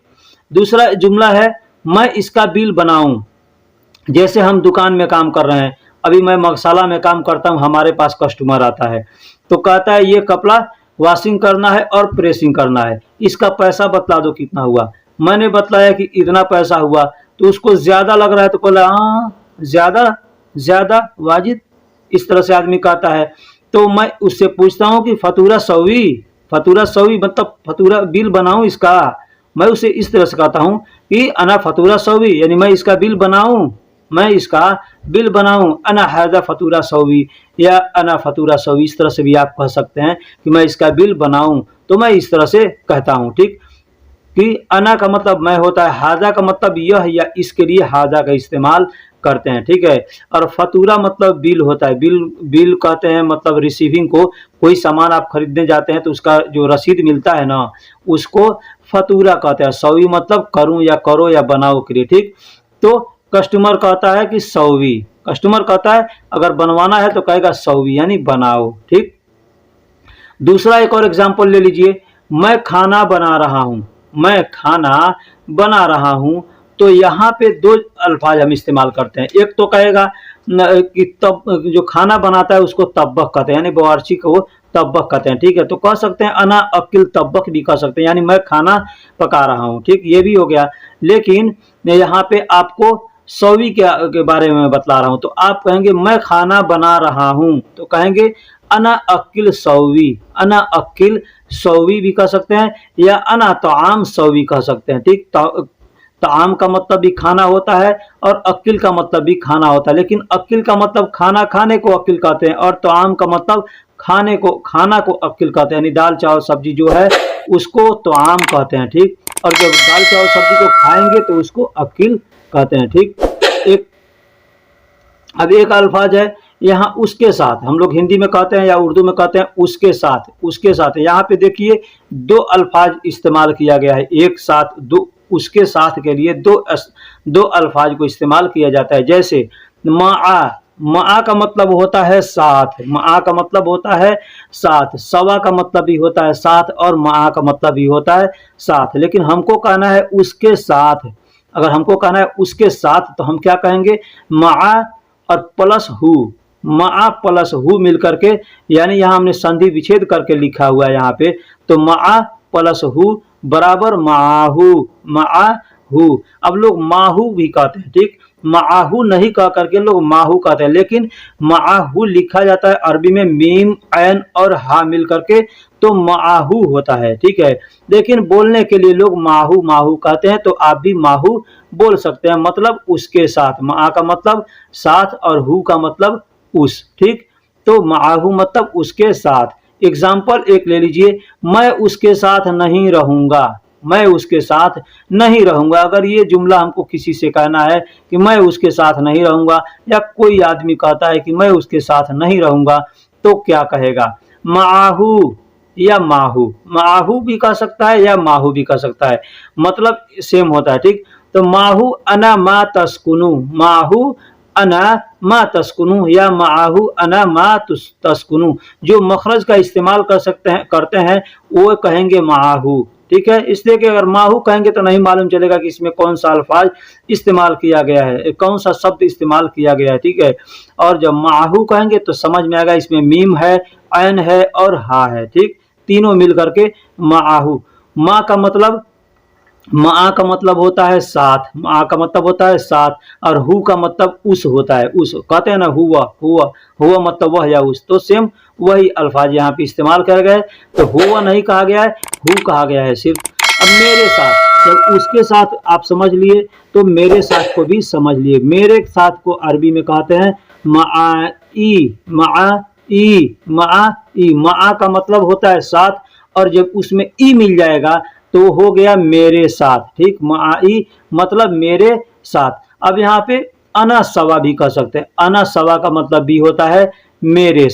दूसरा जुमला है मैं इसका बिल बनाऊं। जैसे हम दुकान में काम कर रहे हैं, अभी मैं मसाला में काम करता हूं, हमारे पास कस्टमर आता है तो कहता है ये कपड़ा वॉशिंग करना है और प्रेसिंग करना है, इसका पैसा बतला दो कितना हुआ। मैंने बतलाया कि इतना पैसा हुआ, तो उसको ज़्यादा लग रहा है तो बोला हाँ ज़्यादा, ज़्यादा वाजिब, इस तरह से आदमी कहता है। तो मैं उससे पूछता हूँ कि फतूरा सौवी, फतूरा सौवी मतलब फतूरा बिल बनाऊं इसका। मैं उसे इस तरह से कहता हूँ कि अना फतूरा सौवी यानी मैं इसका बिल बनाऊं, मैं इसका बिल बनाऊं। अना हादा फतूरा सौवी या अना फतूरा सौवी, इस तरह से भी आप कह सकते हैं कि मैं इसका बिल बनाऊं, तो मैं इस तरह से कहता हूँ। ठीक, कि अना का मतलब मैं होता है, हादा का मतलब यह या इसके लिए हादा का इस्तेमाल करते हैं। ठीक है, और फतूरा मतलब बिल होता है। बिल, बिल कहते हैं मतलब रिसीविंग को। कोई सामान आप खरीदने जाते हैं तो उसका जो रसीद मिलता है ना, उसको फतूरा कहते हैं। सौवी मतलब करूं या करो या बनाओ के लिए। ठीक, तो कस्टमर कहता है कि सौवी, कस्टमर कहता है अगर बनवाना है तो कहेगा सौवी यानी बनाओ। ठीक, दूसरा एक और एग्जाम्पल ले लीजिए, मैं खाना बना रहा हूं, मैं खाना बना रहा हूं। तो यहाँ पे दो अल्फाज हम इस्तेमाल करते हैं। एक तो कहेगा कि तब जो खाना बनाता है उसको तब्बक कहते हैं, यानी बावर्ची को तब्बक कहते हैं। ठीक है, तो कह सकते हैं अना अकिल तब्बक भी कह सकते हैं, यानी मैं खाना पका रहा हूँ। ठीक, ये भी हो गया। लेकिन यहाँ पे आपको सौवी के बारे में बतला रहा हूँ, तो आप कहेंगे मैं खाना बना रहा हूँ, तो कहेंगे अना अकिल सौवी, अना अकिल सौवी भी कह सकते हैं या अना ताम सौवी कह सकते हैं। ठीक, ताम का मतलब भी खाना होता है और अकिल का मतलब भी खाना होता है, लेकिन अकिल का मतलब खाना खाने को अकिल कहते हैं और ताम का मतलब खाने को, खाना को अकिल कहते हैं, यानी दाल चावल सब्जी जो है उसको ताम कहते हैं। ठीक, और जब दाल चावल सब्जी को खाएंगे तो उसको अकिल कहते हैं। ठीक, अब एक अल्फाज है यहाँ उसके साथ, हम लोग हिंदी में कहते हैं या उर्दू में कहते हैं उसके साथ, उसके साथ। यहाँ पे देखिए दो अल्फाज इस्तेमाल किया गया है, एक साथ दो, उसके साथ के लिए दो अल्फाज को इस्तेमाल किया जाता है। जैसे माआ, माआ का मतलब होता है साथ, माआ का मतलब होता है साथ, सवा का मतलब भी होता है साथ और माआ का मतलब भी होता है साथ। लेकिन हमको कहना है उसके साथ, अगर हमको कहना है उसके साथ तो हम क्या कहेंगे, माआ और प्लस हु, माआ प्लस हु मिल करके, यानी यहाँ हमने संधि विच्छेद करके लिखा हुआ है यहाँ पे, तो माआ प्लस हु बराबर माहू, माहू। अब लोग माहू भी कहते हैं, ठीक, माहू नहीं कह करके लोग माहू कहते हैं, लेकिन माहू लिखा जाता है अरबी में मीम ऐन और हा मिल करके, तो माहू होता है, ठीक है। लेकिन बोलने के लिए लोग माहू माहू कहते हैं, तो आप भी माहू बोल सकते हैं, मतलब उसके साथ। मा का मतलब साथ और हु का मतलब उस, ठीक। तो माहू मतलब उसके साथ। एग्जाम्पल एक ले लीजिए, मैं उसके साथ नहीं रहूंगा, मैं उसके साथ नहीं रहूंगा। अगर ये जुमला हमको किसी से कहना है कि मैं उसके साथ नहीं रहूंगा, या कोई आदमी कहता है कि मैं उसके साथ नहीं रहूंगा, तो क्या कहेगा, माहू या माहू। माहू भी कह सकता है या माहू भी कह सकता है, मतलब सेम होता है, ठीक। तो माहू अना मा तस्कुनु, माहू अना मा तस्कुनु या माहू अना मा तस्कुनु। जो मखरज का इस्तेमाल करते हैं वो कहेंगे माहू, ठीक है। इसलिए कि अगर माहू कहेंगे तो नहीं मालूम चलेगा कि इसमें कौन सा अल्फाज इस्तेमाल किया गया है, कौन सा शब्द इस्तेमाल किया गया है, ठीक है। और जब माहू कहेंगे तो समझ में आएगा इसमें मीम है, ऐन है और हा है, ठीक, तीनों मिल करके माहू। माँ का मतलब, माँ का मतलब होता है साथ, माँ का मतलब होता है साथ, और हु का मतलब उस होता है, उस कहते हैं ना, हुआ हुआ, हुआ मतलब वह या उस, तो सेम वही अल्फाज यहाँ पे इस्तेमाल कर गए। तो हुआ नहीं कहा गया है, हु कहा गया है सिर्फ। अब मेरे साथ, जब उसके साथ आप समझ लिए तो मेरे साथ को भी समझ लिए। मेरे साथ को अरबी में कहते हैं माई, माई, माई। मा का मतलब होता है साथ, और जब उसमें ई मिल जाएगा तो हो गया मेरे साथ, ठीक। माई मतलब मेरे साथ। अब यहाँ पे अना सवा भी कह सकते हैं, अना सवा का मतलब भी होता है मेरे,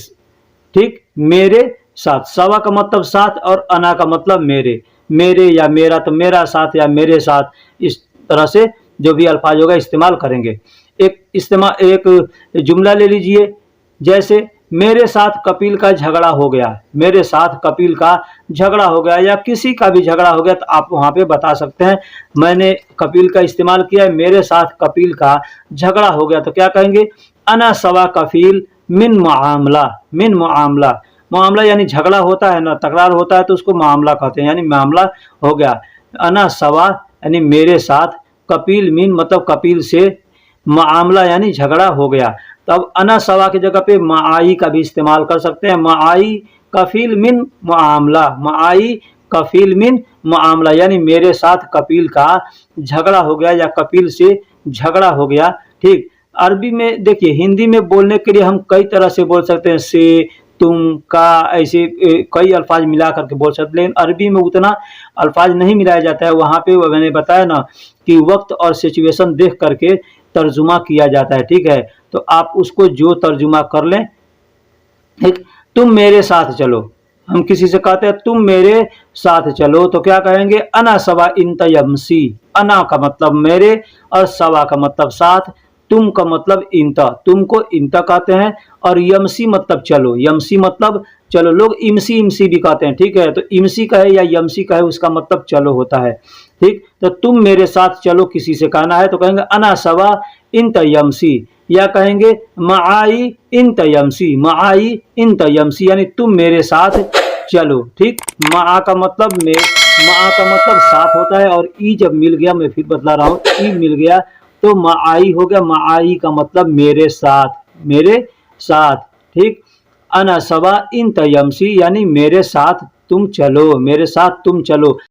ठीक, मेरे साथ। सवा का मतलब साथ और अना का मतलब मेरे, मेरे या मेरा, तो मेरा साथ या मेरे साथ, इस तरह से जो भी अल्फाज होगा इस्तेमाल करेंगे। एक जुमला ले लीजिए, जैसे मेरे साथ कपिल का झगड़ा हो गया, मेरे साथ कपिल का झगड़ा हो गया, या किसी का भी झगड़ा हो गया, तो आप वहां पे बता सकते हैं मैंने कपिल का इस्तेमाल किया है, मेरे साथ कपिल का झगड़ा हो गया, तो क्या कहेंगे, अना सवा कफील मिन मामला, मिन मामला। मामला यानी झगड़ा होता है ना, तकरार होता है तो उसको मामला कहते हैं, यानी मामला हो गया। अना सवा यानी मेरे साथ, कपिल मिन मतलब कपिल से, मामला यानी झगड़ा हो गया। तब अना सवा की जगह पे माई का भी इस्तेमाल कर सकते हैं, माई कफील मिन मामला, माई कफील मिन मामला, यानी मेरे साथ कपिल का झगड़ा हो गया या कपिल से झगड़ा हो गया, ठीक। अरबी में देखिए, हिंदी में बोलने के लिए हम कई तरह से बोल सकते हैं, से, तुम, का, ऐसे कई अल्फाज मिला करके बोल सकते हैं, लेकिन अरबी में उतना अल्फाज नहीं मिलाया जाता है। वहाँ पे मैंने बताया ना कि वक्त और सिचुएशन देख करके तर्जुमा किया जाता है, ठीक है। तो आप उसको जो तर्जुमा कर लें, ठीक। तुम मेरे साथ चलो, हम किसी से कहते हैं तुम मेरे साथ चलो, तो क्या कहेंगे, अना सवा इंत यमसी। अना का मतलब मेरे और सवा का मतलब साथ, तुम का मतलब इंता, तुमको इंता कहते हैं, और यमसी मतलब चलो, यमसी मतलब चलो। लोग इमसी इमसी भी कहते हैं, ठीक है। तो इमसी का है या यमसी का है, उसका मतलब चलो होता है, ठीक। तो तुम मेरे साथ चलो किसी से कहना है तो कहेंगे अना सवा इंत यमसी, या कहेंगे माई इंत यमसी, माई इंत यमसी, यानी तुम मेरे साथ चलो, ठीक। मा का मतलब मा का मतलब साथ होता है, और ई जब मिल गया, मैं फिर बतला रहा हूँ, ई मिल गया तो माई हो गया। माई का मतलब मेरे साथ, मेरे साथ, ठीक। अना सवा इंत यमसी यानी मेरे साथ तुम चलो, मेरे साथ तुम चलो।